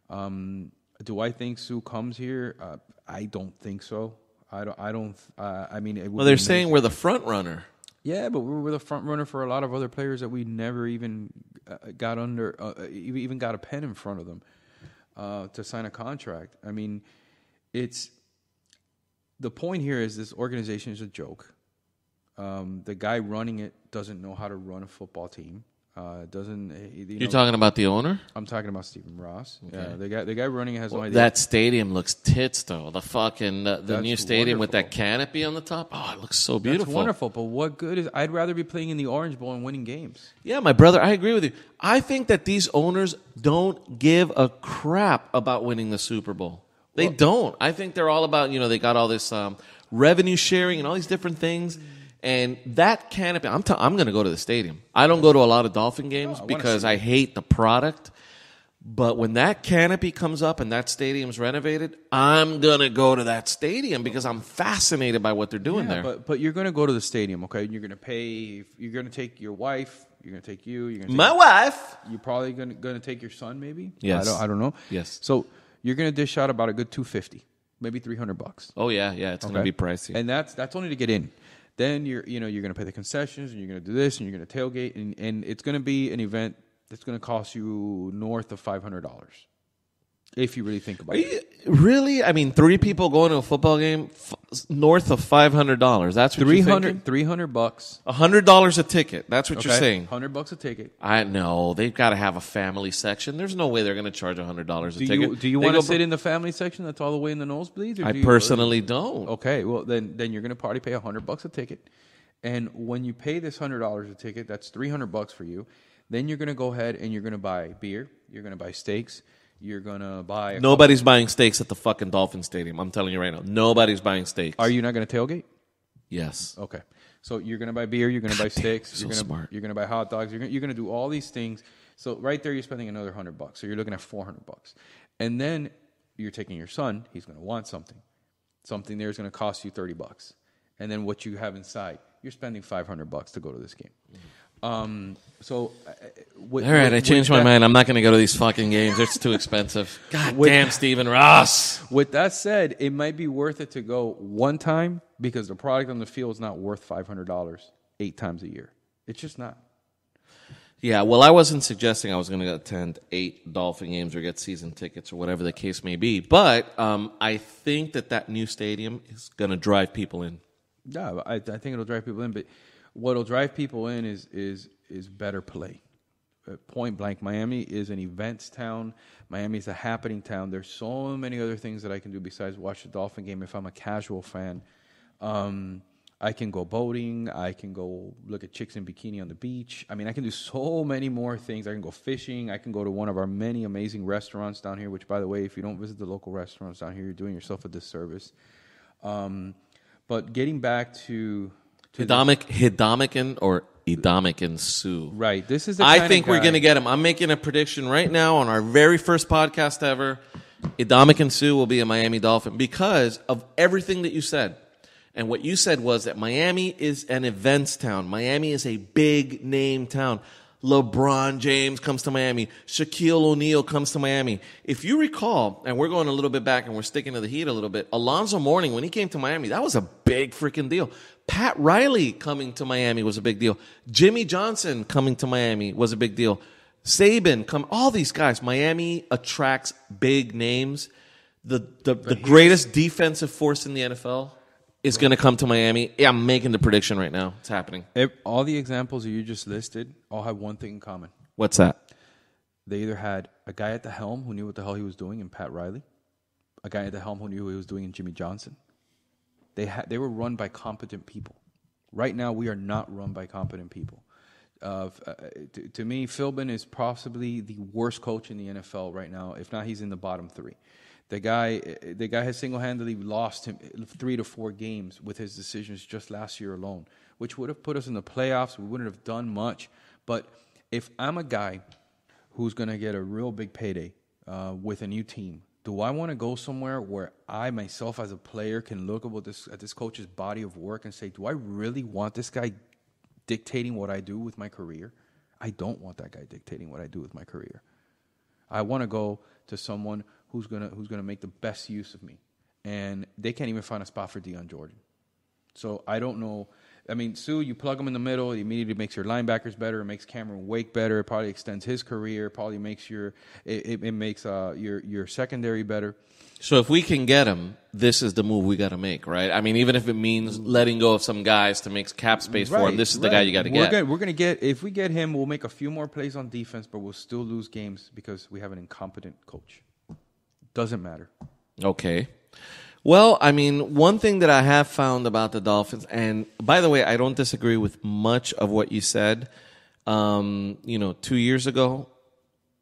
Do I think Sue comes here? I don't think so. I mean, well, they're saying we're the front runner. Yeah, but we're the front runner for a lot of other players that we never even got even got a pen in front of them to sign a contract. I mean, the point here is this organization is a joke. The guy running it doesn't know how to run a football team. You're talking about the owner? I'm talking about Stephen Ross. Okay. Yeah, the guy running it has no idea. That stadium looks tits, though. The fucking the new stadium wonderful. With that canopy on the top. Oh, it looks so beautiful. That's wonderful. But what good is? I'd rather be playing in the Orange Bowl and winning games. Yeah, my brother, I agree with you. I think that these owners don't give a crap about winning the Super Bowl. They don't. I think they're all about, they got all this revenue sharing and all these different things. And that canopy, I'm going to go to the stadium. I don't go to a lot of Dolphin games because I hate the product. But when that canopy comes up and that stadium's renovated, I'm going to go to that stadium because I'm fascinated by what they're doing there. But you're going to go to the stadium, okay? You're going to pay. You're going to take your wife. You're going to take you. You're going to take my wife. You're probably going to take your son, maybe. Yes. I don't know. Yes. So you're going to dish out about a good $250, maybe $300. Oh yeah. It's going to be pricey. And that's only to get in. Then you're going to pay the concessions, and you're going to do this, and you're going to tailgate, and it's going to be an event that's going to cost you north of $500, if you really think about it. Really? I mean, 3 people going to a football game, north of $500. That's what you're thinking? $300. $100 a ticket. That's what you're saying. $100 a ticket. I know. They've got to have a family section. There's no way they're going to charge $100 a ticket. Do you want to sit in the family section that's all the way in the nosebleeds? I personally don't. Okay, well, then you're going to probably pay $100 a ticket. And when you pay this $100 a ticket, that's $300 for you. Then you're going to go ahead and you're going to buy beer. You're going to buy steaks. You're going to buy... Nobody's buying steaks at the fucking Dolphin Stadium. I'm telling you right now. Nobody's buying steaks. Are you not going to tailgate? Yes. Okay. So you're going to buy beer. You're going to buy steaks. You're smart. You're going to buy hot dogs. You're going to do all these things. So right there, you're spending another $100. So you're looking at $400. And then you're taking your son. He's going to want something. Something there is going to cost you $30. And then what you have inside, you're spending $500 to go to this game. All right, I changed my mind. I'm not going to go to these fucking games. It's too expensive. God damn, Stephen Ross. With that said, it might be worth it to go one time because the product on the field is not worth $500 8 times a year. It's just not. Yeah, well, I wasn't suggesting I was going to attend 8 Dolphin games or get season tickets or whatever the case may be. But I think that new stadium is going to drive people in. Yeah, I think it'll drive people in, but what'll drive people in is better play. Point blank, Miami is an events town. Miami is a happening town. There's so many other things that I can do besides watch the Dolphin game if I'm a casual fan. I can go boating. I can go look at chicks in bikini on the beach. I mean, I can do so many more things. I can go fishing. I can go to one of our many amazing restaurants down here, which, by the way, if you don't visit the local restaurants down here, you're doing yourself a disservice. But getting back to Hidamikin or Idamikin Sue. Right. This is the I think we're going to get him. I'm making a prediction right now on our very first podcast ever. Idamikin Sue will be a Miami Dolphin because of everything that you said. And what you said was that Miami is an events town. Miami is a big name town. LeBron James comes to Miami. Shaquille O'Neal comes to Miami. If you recall, and we're going a little bit back and we're sticking to the Heat a little bit, Alonzo Mourning, when he came to Miami, that was a big freaking deal. Pat Riley coming to Miami was a big deal. Jimmy Johnson coming to Miami was a big deal. Saban, all these guys. Miami attracts big names. The greatest defensive force in the NFL is going to come to Miami. Yeah, I'm making the prediction right now. It's happening. All the examples that you just listed all have one thing in common. What's that? They either had a guy at the helm who knew what the hell he was doing in Pat Riley, a guy at the helm who knew what he was doing in Jimmy Johnson. They were run by competent people. Right now, we are not run by competent people. To me, Philbin is possibly the worst coach in the NFL right now. If not, he's in the bottom three. The guy has single-handedly lost him 3 to 4 games with his decisions just last year alone, which would have put us in the playoffs. We wouldn't have done much. But if I'm a guy who's going to get a real big payday with a new team, do I want to go somewhere where I myself as a player can look at this coach's body of work and say, do I really want this guy dictating what I do with my career? I don't want that guy dictating what I do with my career. I want to go to someone who's gonna make the best use of me, and they can't even find a spot for Deion Jordan. So I don't know. I mean, Sue, you plug him in the middle, it immediately makes your linebackers better. It makes Cameron Wake better. It probably extends his career. It probably makes your secondary better. So if we can get him, this is the move we got to make, right? I mean, even if it means letting go of some guys to make cap space for him, this is the guy you got to get. We're gonna get. If we get him, we'll make a few more plays on defense, but we'll still lose games because we have an incompetent coach. Doesn't matter. Okay. Well, I mean, one thing that I have found about the Dolphins, and by the way, I don't disagree with much of what you said. 2 years ago,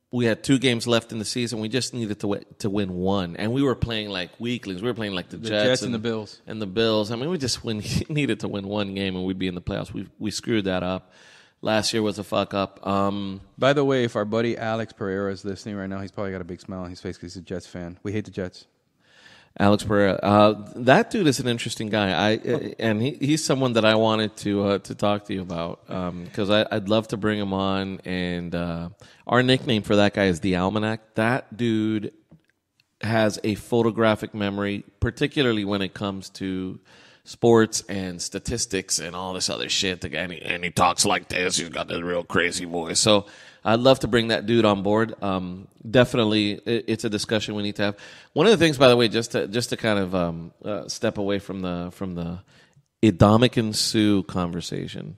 we had 2 games left in the season. We just needed to win one, and we were playing like weaklings. We were playing like the Jets and the Bills. And the Bills. I mean, we just needed to win one game, and we'd be in the playoffs. We screwed that up. Last year was a fuck up. By the way, if our buddy Alex Pereira is listening right now, he's probably got a big smile on his face because he's a Jets fan. We hate the Jets. Alex Pereira, that dude is an interesting guy. And he's someone that I wanted to talk to you about because I'd love to bring him on. And our nickname for that guy is the Almanac. That dude has a photographic memory, particularly when it comes to sports and statistics and all this other shit. And he talks like this. He's got this real crazy voice. So I'd love to bring that dude on board. Definitely, it's a discussion we need to have. One of the things, by the way, just to kind of step away from the Idamikin Sue conversation,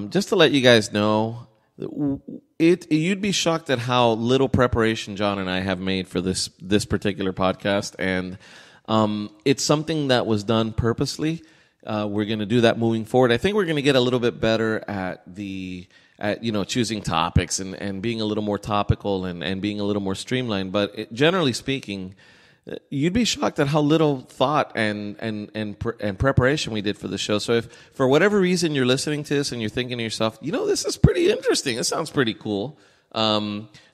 just to let you guys know, you'd be shocked at how little preparation John and I have made for this particular podcast, and it's something that was done purposely. We're going to do that moving forward. I think we're going to get a little bit better at choosing topics and being a little more topical and being a little more streamlined. But generally speaking, you'd be shocked at how little thought and preparation we did for the show. So if for whatever reason you're listening to this and you're thinking to yourself, this is pretty interesting. It sounds pretty cool.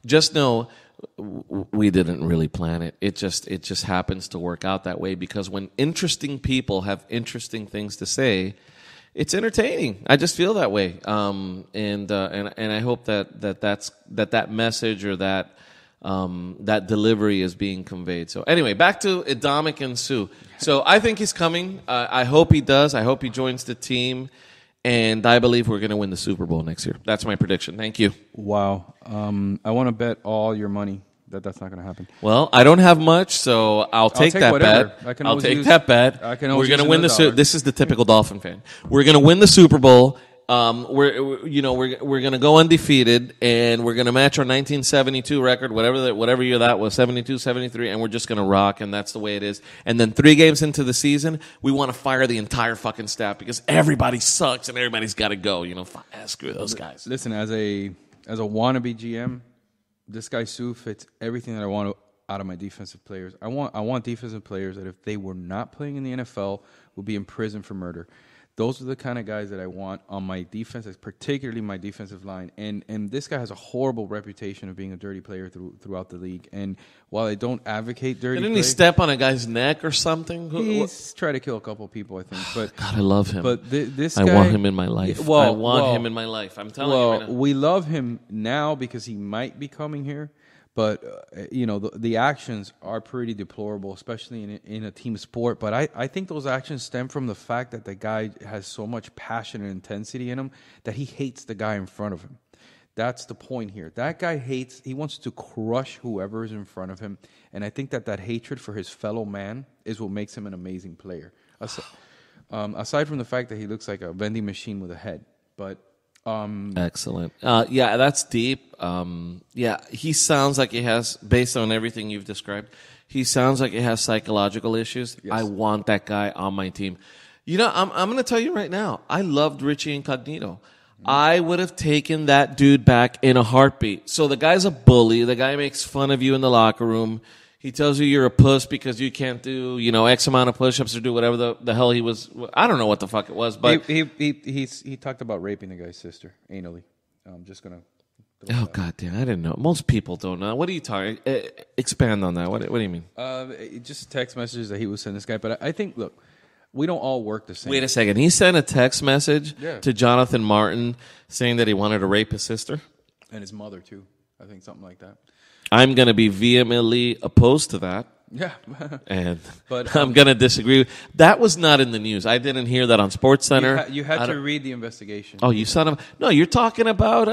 Just know we didn't really plan it. It just happens to work out that way because when interesting people have interesting things to say, it's entertaining. I just feel that way. And I hope that message or that delivery is being conveyed. So anyway, back to Idamikin Sue. So I think he's coming. I hope he does. I hope he joins the team. And I believe we're going to win the Super Bowl next year. That's my prediction. Thank you. Wow. I want to bet all your money that's not going to happen. Well, I don't have much, so I'll take that whatever. bet. I'll take that bet. We're going to win the Super Bowl. This is the typical Dolphin fan. We're going to win the Super Bowl, we're gonna go undefeated, and we're gonna match our 1972 record, whatever year that was, 72, 73, and we're just gonna rock, and that's the way it is. And then 3 games into the season, we want to fire the entire fucking staff because everybody sucks and everybody's got to go. Screw those guys. Listen, as a wannabe GM, this guy Sue fits everything that I want out of my defensive players. I want defensive players that if they were not playing in the NFL would be in prison for murder. Those are the kind of guys that I want on my defense, particularly my defensive line. And this guy has a horrible reputation of being a dirty player throughout the league. And while I don't advocate dirty Didn't play, he step on a guy's neck or something? He's tried to kill a couple people, I think. But God, I love him. But this guy, I want him in my life. I want him in my life. I'm telling you right now. We love him now because he might be coming here. But, the actions are pretty deplorable, especially in a team sport. But I think those actions stem from the fact that the guy has so much passion and intensity in him that he hates the guy in front of him. That's the point here. That guy he wants to crush whoever is in front of him. And I think that hatred for his fellow man is what makes him an amazing player. Aside from the fact that he looks like a vending machine with a head. But... Excellent. That's deep. He sounds like he has, based on everything you've described, he sounds like he has psychological issues. Yes. I want that guy on my team. I'm going to tell you right now, I loved Richie Incognito. I would have taken that dude back in a heartbeat. So the guy's a bully. The guy makes fun of you in the locker room. He tells you you're a puss because you can't do, X amount of push-ups or do whatever the hell he was. I don't know what the fuck it was, but he talked about raping the guy's sister anally. I'm just gonna. Oh God damn! I didn't know. Most people don't know. What are you talking? Expand on that. What do you mean? Just text messages that he was sending this guy. But I think, look, we don't all work the same. Wait a second. He sent a text message to Jonathan Martin saying that he wanted to rape his sister and his mother too. I think something like that. I'm going to be vehemently opposed to that. Yeah. But I'm going to disagree. That was not in the news. I didn't hear that on SportsCenter. You had to read the investigation. Oh, you son of... No, you're talking about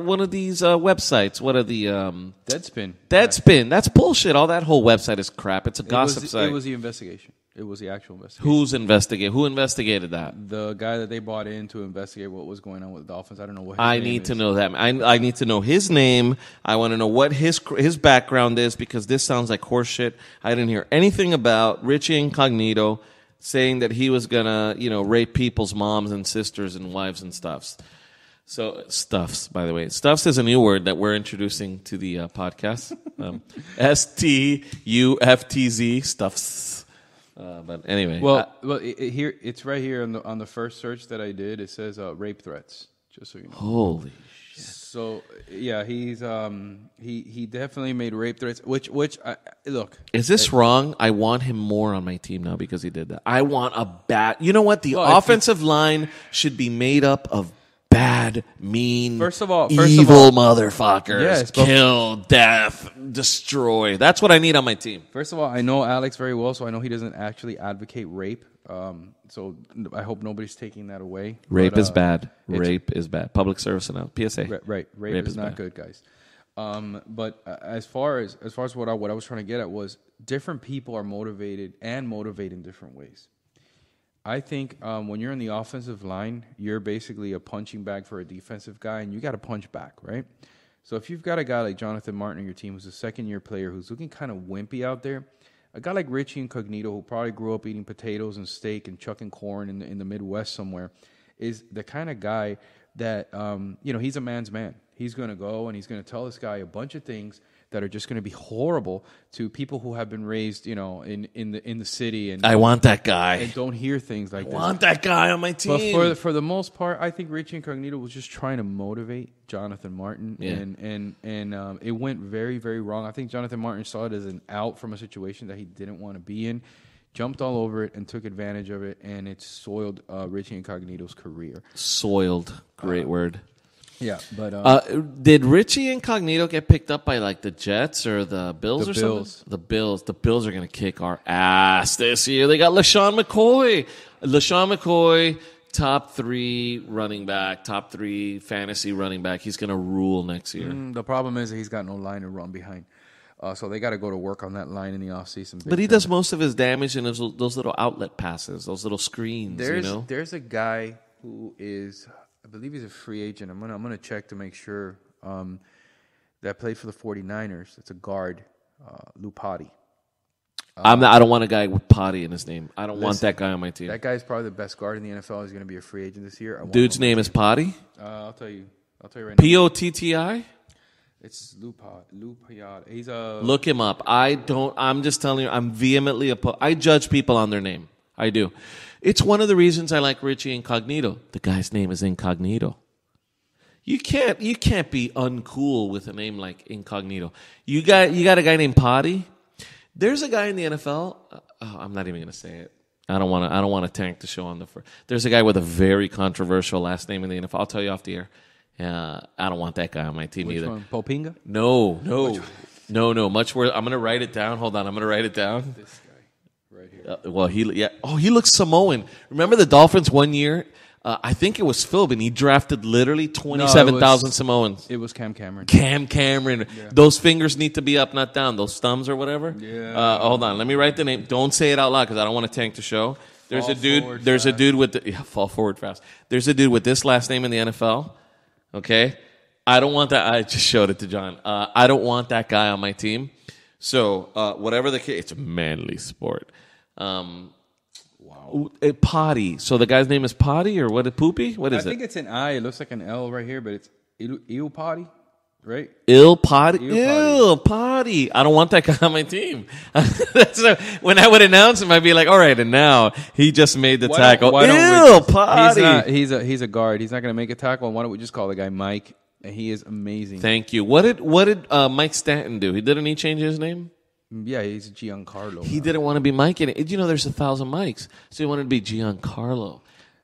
one of these websites. What are the... Deadspin. Deadspin. That's bullshit. All that whole website is crap. It's a gossip site. It was the investigation. It was the actual investigation. Who investigated that? The guy that they brought in to investigate what was going on with the Dolphins. I don't know what his name is. I need to know that. I need to know his name. I want to know what his background is because this sounds like horse shit. I didn't hear anything about Richie Incognito saying that he was going to, rape people's moms and sisters and wives and stuffs. So, stuffs, by the way. Stuffs is a new word that we're introducing to the podcast. STUFTZ, stuffs. But anyway, here it's right here on the first search that I did. It says rape threats. Just so you know. Holy shit! So yeah, he's he definitely made rape threats. Which look, is this wrong? I want him more on my team now because he did that. I want a bad. You know what? The offensive line should be made up of bad, mean, evil motherfuckers. Yes, kill, death, destroy. That's what I need on my team. First of all, I know Alex very well, so I know he doesn't actually advocate rape. So I hope nobody's taking that away. Rape is bad. Rape is bad. Public service announcement. PSA. Right. Rape is not good, guys. But as far as what I was trying to get at was different people are motivated and motivate in different ways. I think when you're in the offensive line, you're basically a punching bag for a defensive guy, and you got to punch back, right? So if you've got a guy like Jonathan Martin on your team who's a second-year player who's looking kind of wimpy out there, a guy like Richie Incognito who probably grew up eating potatoes and steak and chucking corn in the Midwest somewhere is the kind of guy that, he's a man's man. He's going to go and he's going to tell this guy a bunch of things that are just going to be horrible to people who have been raised, in the city. And I want that guy. And don't hear things like this. I want that guy on my team. But for the most part, I think Richie Incognito was just trying to motivate Jonathan Martin, and it went very, very wrong. I think Jonathan Martin saw it as an out from a situation that he didn't want to be in, jumped all over it, and took advantage of it, and it soiled Richie Incognito's career. Soiled, great word. Yeah, but did Richie Incognito get picked up by like the Jets or the Bills or something? The Bills. The Bills are going to kick our ass this year. They got LaShawn McCoy. LaShawn McCoy, top 3 running back, top 3 fantasy running back. He's going to rule next year. The problem is that he's got no line to run behind. So they got to go to work on that line in the offseason. But he does most of his damage in those little outlet passes, those little screens. There's a guy who is, I believe he's a free agent. I'm gonna check to make sure. That played for the 49ers. It's a guard, Lupati. I don't want a guy with potty in his name. I don't want that guy on my team. That guy is probably the best guard in the NFL. He's going to be a free agent this year. Dude's name is Potty? I'll tell you right now. P-O-T-T-I? It's Lupati. He's a... Look him up. I'm just telling you, I'm vehemently opposed. I judge people on their name. I do. It's one of the reasons I like Richie Incognito. The guy's name is Incognito. You can't be uncool with a name like Incognito. You got a guy named Potty. There's a guy in the NFL. I'm not even going to say it. I don't want to tank the show on the first. There's a guy with a very controversial last name in the NFL. I'll tell you off the air. I don't want that guy on my team either. Which one? Popinga? No. Much worse. I'm going to write it down. Hold on. I'm going to write it down. This guy right here. He looks Samoan. Remember the Dolphins one year? I think it was Philbin. He drafted literally 27,000 Samoans. It was Cam Cameron. Yeah. Those fingers need to be up, not down. Those thumbs or whatever. Yeah. Hold on. Let me write the name. Don't say it out loud because I don't want to tank the show. There's a dude with fall forward fast. There's a dude with this last name in the NFL. Okay. I don't want that. I just showed it to John. I don't want that guy on my team. So whatever the case, it's a manly sport. Potty. So the guy's name is Potty or what? Poopy? What is it? I think it's an I. It looks like an L right here, but it's Il Potty, right? Il Potty. I don't want that guy on my team. When I would announce him, I'd be like, all right, and now he just made the tackle. Il Potty. He's a guard. He's not going to make a tackle. Why don't we just call the guy Mike? And he is amazing. Thank you. What did Mike Stanton do? Didn't he change his name? Yeah, he's Giancarlo. He didn't want to be Mike in it. You know, there's 1,000 Mikes, so he wanted to be Giancarlo.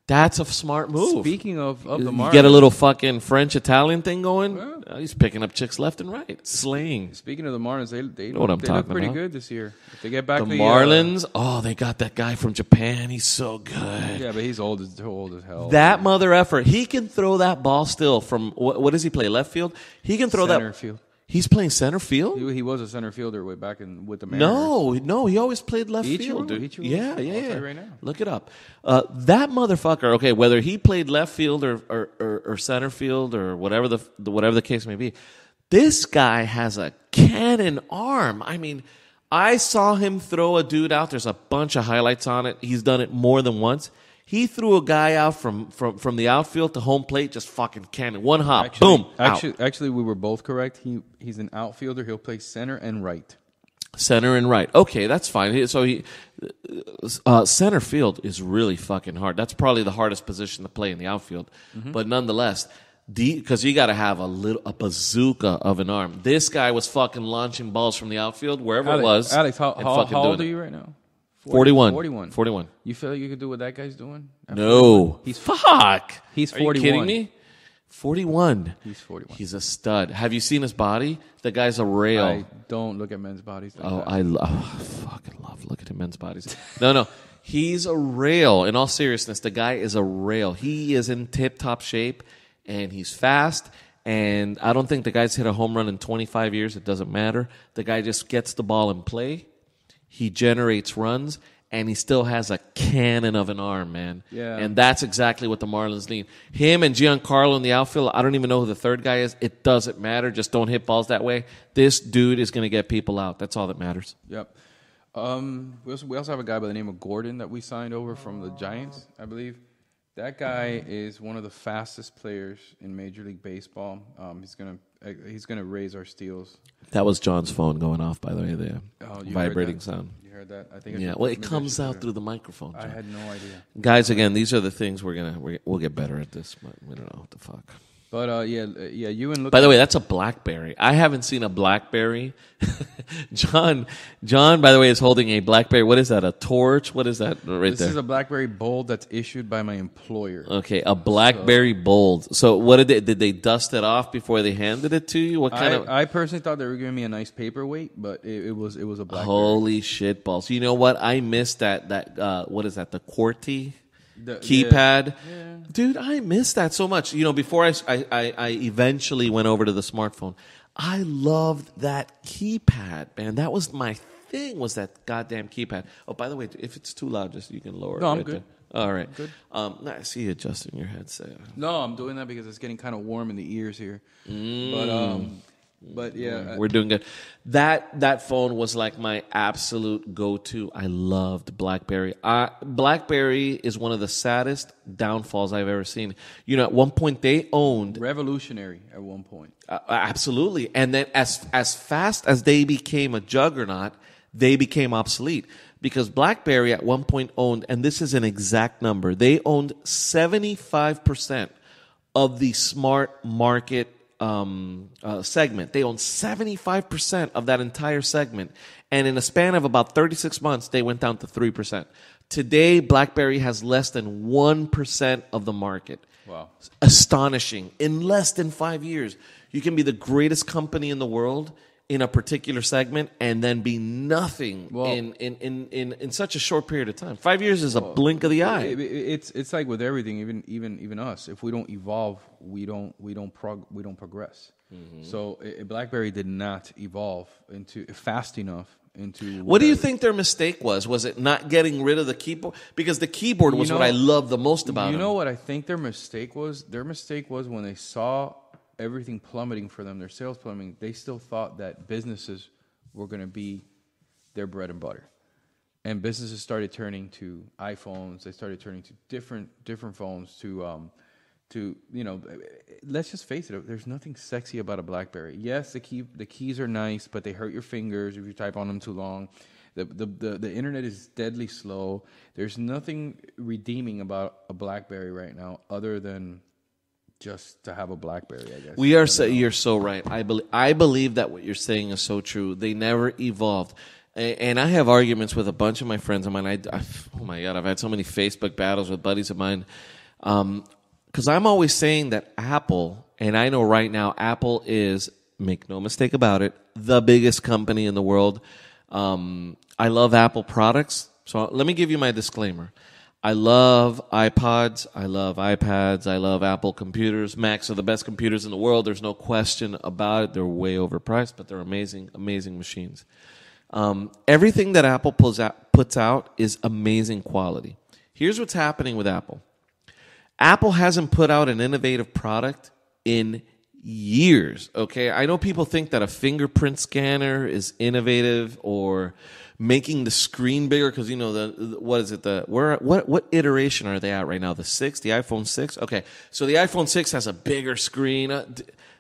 That's a smart move. Speaking of the Marlins, you get a little fucking French-Italian thing going. Well, he's picking up chicks left and right, slaying. Speaking of the Marlins, they know what I'm they talking look pretty about. good this year. If they get back The Marlins, they got that guy from Japan. He's so good. Yeah, but he's too old as hell. That mother effer. He can throw that ball still from what does he play? Left field. He can throw center that field. He's playing center field? He was a center fielder way back with the Mariners. No, he always played left field, dude. Yeah. I'll tell you right now. Look it up. That motherfucker, okay, whether he played left field or center field or whatever the case may be, this guy has a cannon arm. I mean, I saw him throw a dude out. There's a bunch of highlights on it. He's done it more than once. He threw a guy out from the outfield to home plate, just fucking cannon. One hop, boom, out. Actually, we were both correct. He's an outfielder. He'll play center and right. Center and right. Okay, that's fine. So center field is really fucking hard. That's probably the hardest position to play in the outfield. Mm-hmm. But nonetheless, because you got to have a bazooka of an arm. This guy was fucking launching balls from the outfield wherever it was. Alex, how old are you right now? 41. You feel like you could do what that guy's doing? No. He's 41. He's Are you kidding me? 41. He's 41. He's a stud. Have you seen his body? The guy's a rail. I don't look at men's bodies. I fucking love looking at men's bodies. No. He's a rail. In all seriousness, the guy is a rail. He is in tip-top shape, and he's fast. And I don't think the guy's hit a home run in 25 years. It doesn't matter. The guy just gets the ball in play. He generates runs, and he still has a cannon of an arm, man. Yeah. And that's exactly what the Marlins need. Him and Giancarlo in the outfield, I don't even know who the third guy is. It doesn't matter. Just don't hit balls that way. This dude is going to get people out. That's all that matters. Yep. We also have a guy by the name of Gordon that we signed over from the Giants, I believe. That guy is one of the fastest players in Major League Baseball. He's gonna raise our steals. That was John's phone going off, by the way. The vibrating sound. You heard that? I think. Yeah. Well, it comes out through the microphone. John. I had no idea. Guys, again, these are the things we'll get better at this, but we don't know what the fuck. But you and look. By the way, that's a BlackBerry. I haven't seen a BlackBerry. John, by the way, is holding a BlackBerry. What is that? A torch? What is that right this there? This is a BlackBerry Bold that's issued by my employer. Okay, a BlackBerry Bold. So what did they dust it off before they handed it to you? What kind of? I personally thought they were giving me a nice paperweight, but it was a BlackBerry. Holy shit balls! You know what? I missed that. What is that? The QWERTY keypad. Yeah. Dude, I miss that so much. You know, before I eventually went over to the smartphone, I loved that keypad, man. That was my thing was that goddamn keypad. Oh, by the way, if it's too loud, just you can lower it. No, I'm right good. There. All right. Good. I see you adjusting your headset. No, I'm doing that because it's getting kind of warm in the ears here. But yeah, We're doing good. That phone was like my absolute go-to. I loved BlackBerry. BlackBerry is one of the saddest downfalls I've ever seen. You know, at one point they owned revolutionary at one point. absolutely, and then as fast as they became a juggernaut, they became obsolete because BlackBerry at one point owned, and this is an exact number, they owned 75% of the smart market segment. They own 75% of that entire segment. And in a span of about 36 months, they went down to 3%. Today, BlackBerry has less than 1% of the market. Wow. Astonishing. In less than 5 years, you can be the greatest company in the world in a particular segment and then be nothing in such a short period of time. 5 years is a blink of the eye. It's like with everything, even us. If we don't evolve, we don't progress. Mm-hmm. So BlackBerry did not evolve into fast enough into. What do you think their mistake was? Was it not getting rid of the keyboard? Because the keyboard was what I loved the most about it. You know what I think their mistake was? Their mistake was when they saw everything plummeting for them, their sales plummeting, they still thought that businesses were going to be their bread and butter. And businesses started turning to iPhones. They started turning to different phones to let's just face it, there's nothing sexy about a BlackBerry. Yes, the keys are nice, but they hurt your fingers if you type on them too long. The internet is deadly slow. There's nothing redeeming about a BlackBerry right now other than just to have a BlackBerry, I guess. You're so right. I believe that what you're saying is so true. They never evolved. And I have arguments with a bunch of my friends of mine. Oh my God, I've had so many Facebook battles with buddies of mine. Because I'm always saying that Apple, and I know right now Apple is, make no mistake about it, the biggest company in the world. I love Apple products. So let me give you my disclaimer. I love iPods, I love iPads, I love Apple computers. Macs are the best computers in the world. There's no question about it. They're way overpriced, but they're amazing, amazing machines. Everything that Apple puts out is amazing quality. Here's what's happening with Apple. Apple hasn't put out an innovative product in years, okay? I know people think that a fingerprint scanner is innovative or making the screen bigger because, you know, what iteration are they at right now? The 6, the iPhone 6? Okay, so the iPhone 6 has a bigger screen.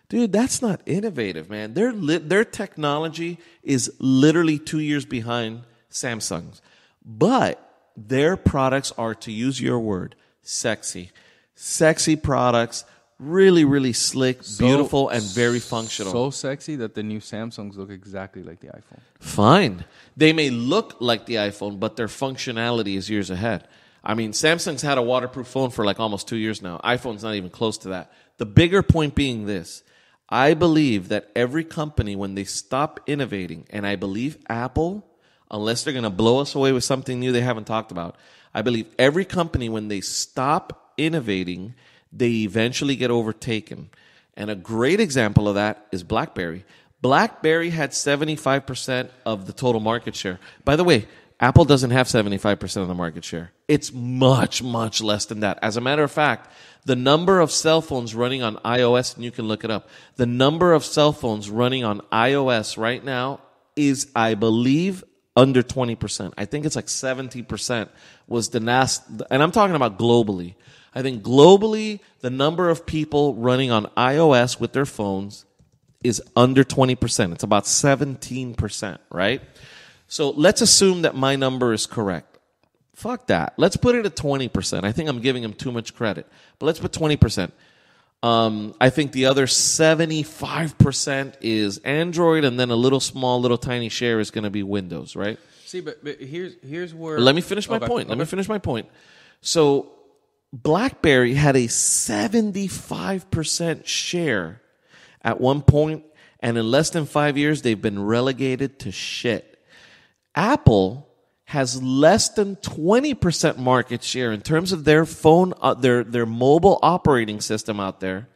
Dude, that's not innovative, man. Their technology is literally 2 years behind Samsung's. But their products are, to use your word, sexy. Sexy products, really, really slick, beautiful, and very functional. So sexy that the new Samsungs look exactly like the iPhone. Fine. They may look like the iPhone, but their functionality is years ahead. I mean, Samsung's had a waterproof phone for like almost 2 years now. iPhone's not even close to that. The bigger point being this. I believe that every company, when they stop innovating, and I believe Apple, unless they're going to blow us away with something new they haven't talked about, I believe every company, when they stop innovating, they eventually get overtaken. And a great example of that is BlackBerry. BlackBerry had 75% of the total market share. By the way, Apple doesn't have 75% of the market share. It's much, much less than that. As a matter of fact, the number of cell phones running on iOS, and you can look it up, the number of cell phones running on iOS right now is, I believe, under 20%. I think it's like 70% was the last, and I'm talking about globally. I think globally, the number of people running on iOS with their phones is under 20%. It's about 17%, right? So let's assume that my number is correct. Fuck that. Let's put it at 20%. I think I'm giving him too much credit. But let's put 20%. I think the other 75% is Android, and then a little tiny share is going to be Windows, right? See, but here's where... Let me finish my point. Let me finish my point. So BlackBerry had a 75% share at one point, and in less than 5 years, they've been relegated to shit. Apple has less than 20% market share in terms of their phone, their mobile operating system out there,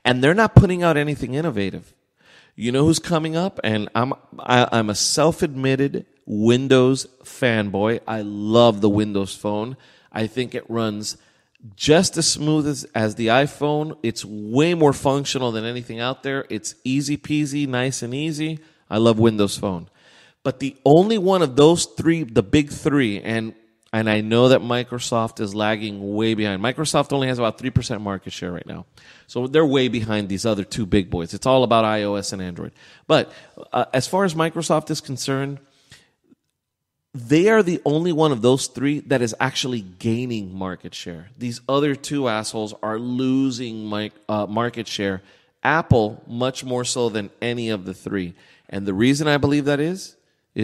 and they're not putting out anything innovative. You know who's coming up? And I'm a self-admitted Windows fanboy. I love the Windows Phone. I think it runs just as smooth as the iPhone. It's way more functional than anything out there. It's easy peasy, nice and easy. I love Windows Phone. But the only one of those three, the big three, and I know that Microsoft is lagging way behind. Microsoft only has about 3% market share right now. So they're way behind these other two big boys. It's all about iOS and Android. But as far as Microsoft is concerned, they are the only one of those three that is actually gaining market share. These other two assholes are losing market share. Apple, much more so than any of the three. And the reason I believe that is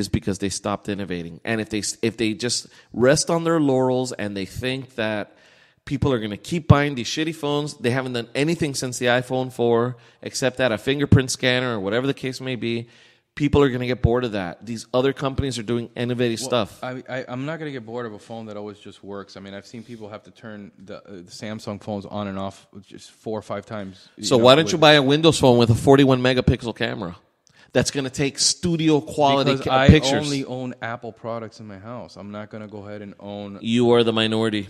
because they stopped innovating. And if they just rest on their laurels and they think that people are going to keep buying these shitty phones, they haven't done anything since the iPhone 4 except add a fingerprint scanner or whatever the case may be. People are going to get bored of that. These other companies are doing innovative stuff. I'm not going to get bored of a phone that always just works. I mean, I've seen people have to turn the Samsung phones on and off just 4 or 5 times. So why don't you buy a Windows Phone with a 41 megapixel camera that's going to take studio quality because pictures? I only own Apple products in my house. I'm not going to go ahead and own... You are the minority.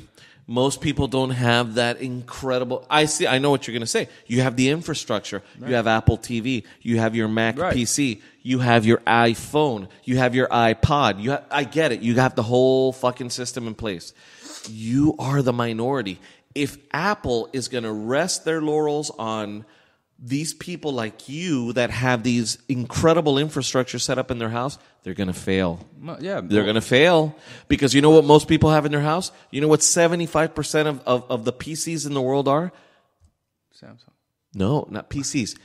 Most people don't have that incredible... I know what you're going to say. You have the infrastructure. Right. You have Apple TV. You have your Mac PC. You have your iPhone. You have your iPod. I get it. You have the whole fucking system in place. You are the minority. If Apple is going to rest their laurels on these people like you that have these incredible infrastructure set up in their house, they're going to fail. Yeah, they're going to fail because you know what most people have in their house? You know what 75% of the PCs in the world are? Samsung. No, not PCs.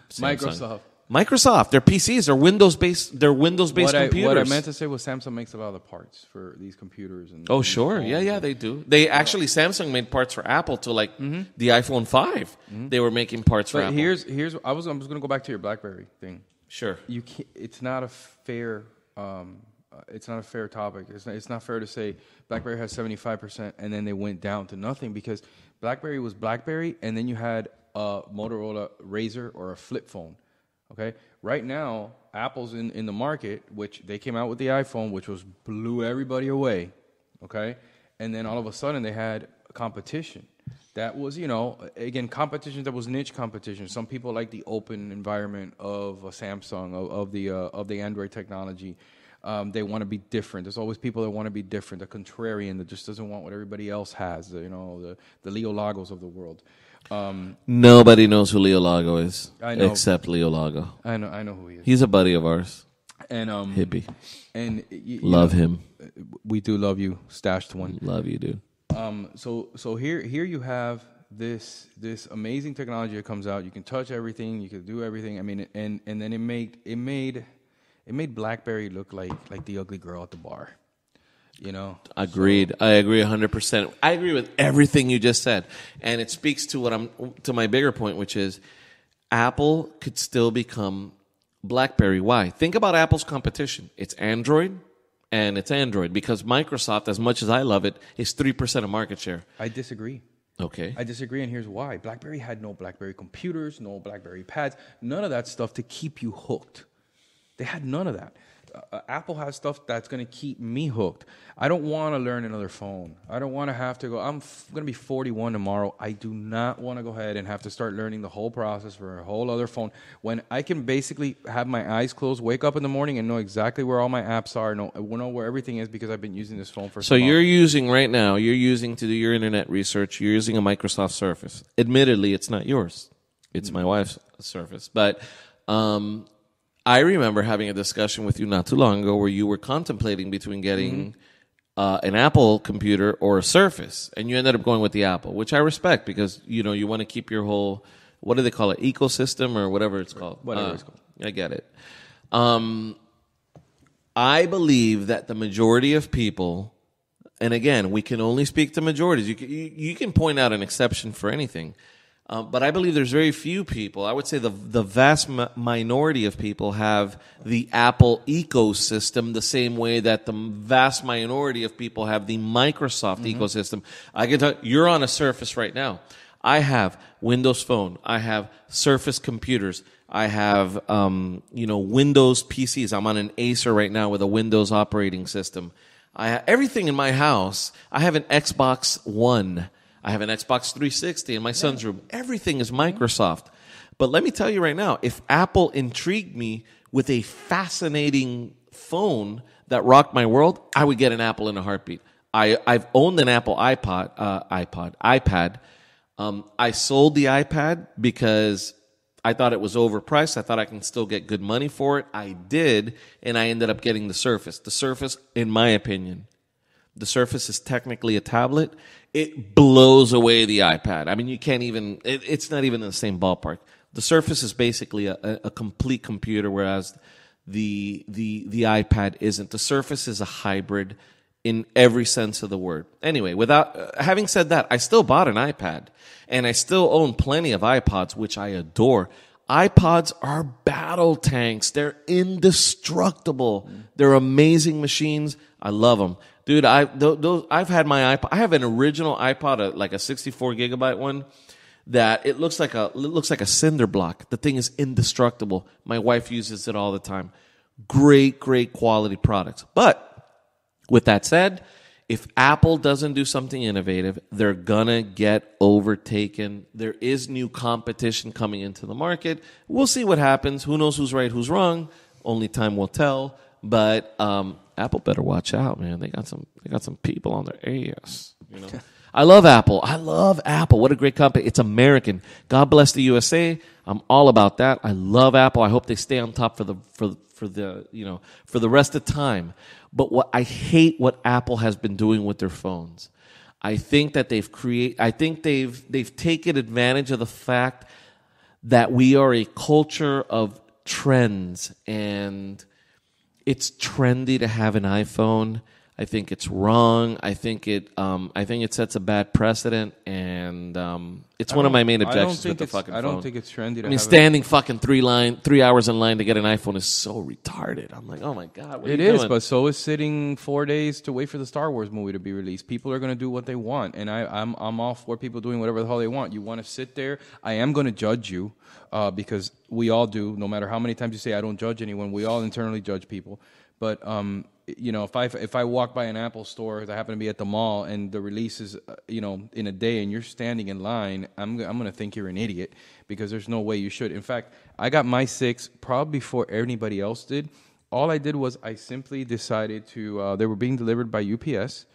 Samsung. Microsoft. They're PCs. They're Windows-based. They're Windows-based computers. What I meant to say was Samsung makes a lot of the parts for these computers. Sure. Yeah, they do. They actually Samsung made parts for Apple to the iPhone 5. Mm-hmm. They were making parts for Apple. Here's I was going to go back to your BlackBerry thing. Sure. You can't, it's not a fair topic. It's not fair to say BlackBerry has 75% and then they went down to nothing because BlackBerry was BlackBerry and then you had a Motorola Razr or a flip phone. Okay, right now Apple's in the market, which they came out with the iPhone, which blew everybody away. Okay, and then all of a sudden they had competition. That was, again, competition that was niche competition. Some people like the open environment of a Samsung, of the Android technology. They want to be different. There's always people that want to be different. The contrarian that just doesn't want what everybody else has. The Leo Lagos of the world. Nobody knows who Leo Lago is. I know. Except Leo Lago. I know who he is. He's a buddy of ours. And hippie. And love him. We do love you, stashed one. Love you, dude. So here you have this amazing technology that comes out. You can touch everything. You can do everything. I mean, and then it made BlackBerry look like the ugly girl at the bar. Agreed. I agree 100%. I agree with everything you just said, and it speaks to to my bigger point, which is Apple could still become BlackBerry. Why? Think about Apple's competition. It's Android, and it's Android because Microsoft, as much as I love it, is 3% of market share. I disagree. Okay. I disagree, and here's why. BlackBerry had no BlackBerry computers, no BlackBerry pads, none of that stuff to keep you hooked. They had none of that. Apple has stuff that's going to keep me hooked. I don't want to learn another phone. I don't want to have to go. I'm going to be 41 tomorrow. I do not want to go ahead and have to start learning the whole process for a whole other phone when I can basically have my eyes closed, wake up in the morning, and know exactly where all my apps are, know where everything is because I've been using this phone for so long. You're using to do your internet research, you're using a Microsoft Surface. Admittedly, it's not yours. It's my wife's Surface. But I remember having a discussion with you not too long ago where you were contemplating between getting an Apple computer or a Surface, and you ended up going with the Apple, which I respect because you want to keep your whole, what do they call it, ecosystem or whatever it's called. Whatever it's called. I get it. I believe that the majority of people, and again, we can only speak to majorities. You can point out an exception for anything. But I believe there's very few people. I would say the vast minority of people have the Apple ecosystem the same way that the vast minority of people have the Microsoft ecosystem. I can tell you're on a Surface right now. I have Windows Phone. I have Surface computers. I have, Windows PCs. I'm on an Acer right now with a Windows operating system. I have everything in my house. I have an Xbox One. I have an Xbox 360 in my son's room. Everything is Microsoft. But let me tell you right now, if Apple intrigued me with a fascinating phone that rocked my world, I would get an Apple in a heartbeat. I've owned an Apple iPad. I sold the iPad because I thought it was overpriced. I thought I can still get good money for it. I did, and I ended up getting the Surface. The Surface, in my opinion, the Surface is technically a tablet. It blows away the iPad. I mean, you can't even, it's not even in the same ballpark. The Surface is basically a complete computer, whereas the iPad isn't. The Surface is a hybrid in every sense of the word. Anyway, without having said that, I still bought an iPad, and I still own plenty of iPods, which I adore. iPods are battle tanks. They're indestructible. They're amazing machines. I love them. Dude, I've had my iPod. I have an original iPod, like a 64 gigabyte one, that it looks like a cinder block. The thing is indestructible. My wife uses it all the time. Great quality products. But with that said, if Apple doesn't do something innovative, they're gonna get overtaken. There is new competition coming into the market. We'll see what happens. Who knows who's right, who's wrong? Only time will tell. But Apple better watch out, man. They got some people on their ass. You know. I love Apple. What a great company. It's American. God bless the USA. I'm all about that. I love Apple. I hope they stay on top for the rest of time. But I hate what Apple has been doing with their phones. I think that they've taken advantage of the fact that we are a culture of trends, and it's trendy to have an iPhone. I think it's wrong. I think it sets a bad precedent, and it's one of my main objections with the fucking phone. I don't think it's trendy. I mean, standing fucking 3 hours in line to get an iPhone is so retarded. I'm like, oh my god, what are you doing? But so is sitting 4 days to wait for the Star Wars movie to be released. People are going to do what they want, and I'm all for people doing whatever the hell they want. You want to sit there. I am going to judge you because we all do. No matter how many times you say I don't judge anyone, we all internally judge people. But if I walk by an Apple store, if I happen to be at the mall, and the release is in a day, and you're standing in line, I'm going to think you're an idiot, because there's no way you should. In fact, I got my 6 probably before anybody else did. All I did was I simply decided to. They were being delivered by UPS.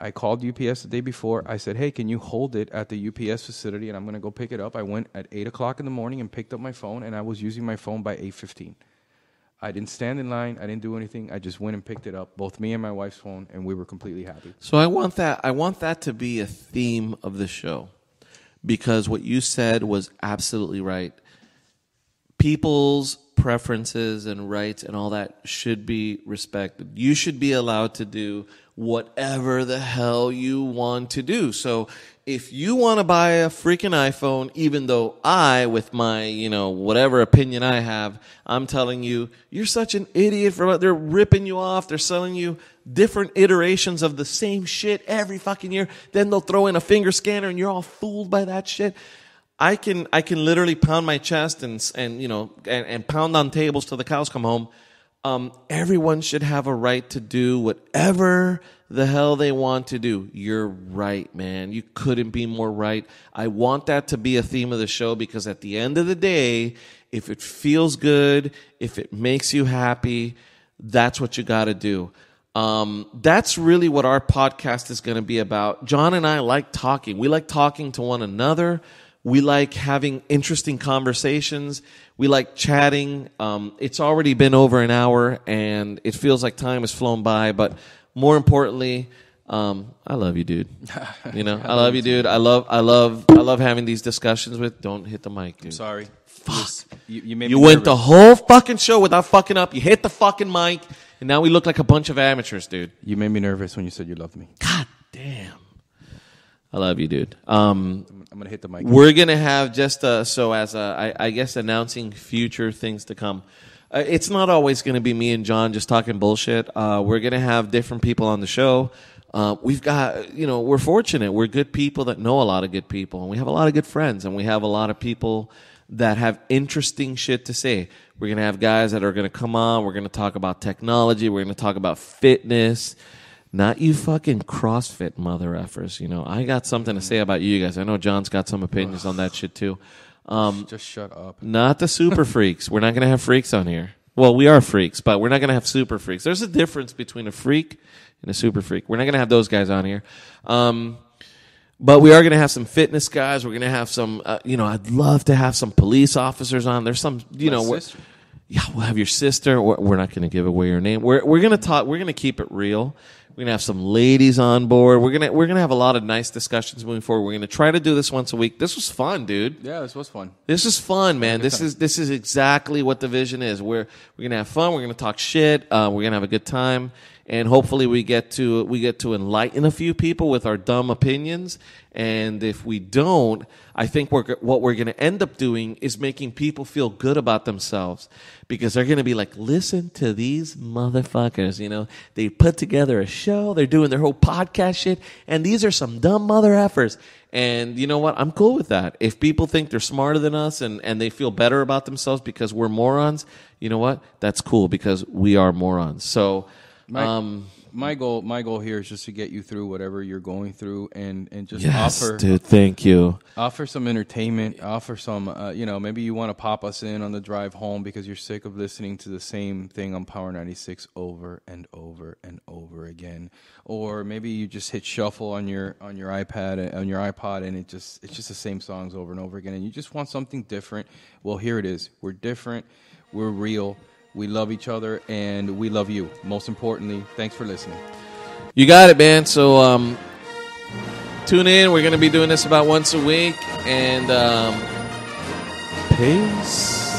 I called UPS the day before. I said, "Hey, can you hold it at the UPS facility?" And I'm going to go pick it up. I went at 8:00 in the morning and picked up my phone, and I was using my phone by 8:15. I didn't stand in line. I didn't do anything. I just went and picked it up, both me and my wife's phone, and we were completely happy. So I want that to be a theme of the show, because what you said was absolutely right. People's preferences and rights and all that should be respected. You should be allowed to do whatever the hell you want to do. So if you want to buy a freaking iPhone, even though I, with my, whatever opinion I have, I'm telling you, you're such an idiot they're ripping you off. They're selling you different iterations of the same shit every fucking year. Then they'll throw in a finger scanner and you're all fooled by that shit. I can literally pound my chest and pound on tables till the cows come home. Everyone should have a right to do whatever the hell they want to do. You're right, man. You couldn't be more right. I want that to be a theme of the show, because at the end of the day, if it feels good, if it makes you happy, that's what you got to do. That's really what our podcast is going to be about. John and I like talking. We like talking to one another. We like having interesting conversations. We like chatting. It's already been over an hour, and it feels like time has flown by. But more importantly, I love you, dude. I love you, dude. I love having these discussions with. Don't hit the mic, dude. I'm sorry. Fuck. You made me You went nervous. the whole fucking show without fucking up. You hit the fucking mic, and now we look like a bunch of amateurs, dude. You made me nervous when you said you loved me. God damn. I love you, dude. I'm going to hit the mic. We're going to have I guess announcing future things to come. It's not always going to be me and John just talking bullshit. We're going to have different people on the show. We've got, we're fortunate. We're good people that know a lot of good people, and we have a lot of good friends, and we have a lot of people that have interesting shit to say. We're going to have guys that are going to come on. We're going to talk about technology. We're going to talk about fitness. Not you fucking CrossFit mother effers. You know, I got something to say about you guys. I know John's got some opinions on that shit too. Just shut up. Not the super freaks. We're not going to have freaks on here. Well, we are freaks, but we're not going to have super freaks. There's a difference between a freak and a super freak. We're not going to have those guys on here. But we are going to have some fitness guys. We're going to have some, I'd love to have some police officers on. There's some, yeah, we'll have your sister. We're not going to give away her name. We're going to talk. We're going to keep it real. We're going to have some ladies on board. We're going to have a lot of nice discussions moving forward. We're going to try to do this once a week. This was fun, dude. Yeah, this was fun. This is fun, man. This is exactly what the vision is. We're going to have fun. We're going to talk shit. We're going to have a good time. And hopefully we get to enlighten a few people with our dumb opinions. And if we don't, I think what we're going to end up doing is making people feel good about themselves, because they're going to be like, listen to these motherfuckers. You know, they put together a show. They're doing their whole podcast shit. And these are some dumb mother effers. And you know what? I'm cool with that. If people think they're smarter than us and they feel better about themselves because we're morons, you know what? That's cool, because we are morons. So, my goal here is just to get you through whatever you're going through, and just offer, dude, thank you. Offer some entertainment, offer some, maybe you want to pop us in on the drive home because you're sick of listening to the same thing on Power 96 over and over and over again, or maybe you just hit shuffle on your iPad, on your iPod, and it's just the same songs over and over again, and you just want something different. Well, here it is. We're different. We're real. We love each other, and we love you. Most importantly, thanks for listening. You got it, man. So tune in. We're going to be doing this about once a week. And peace.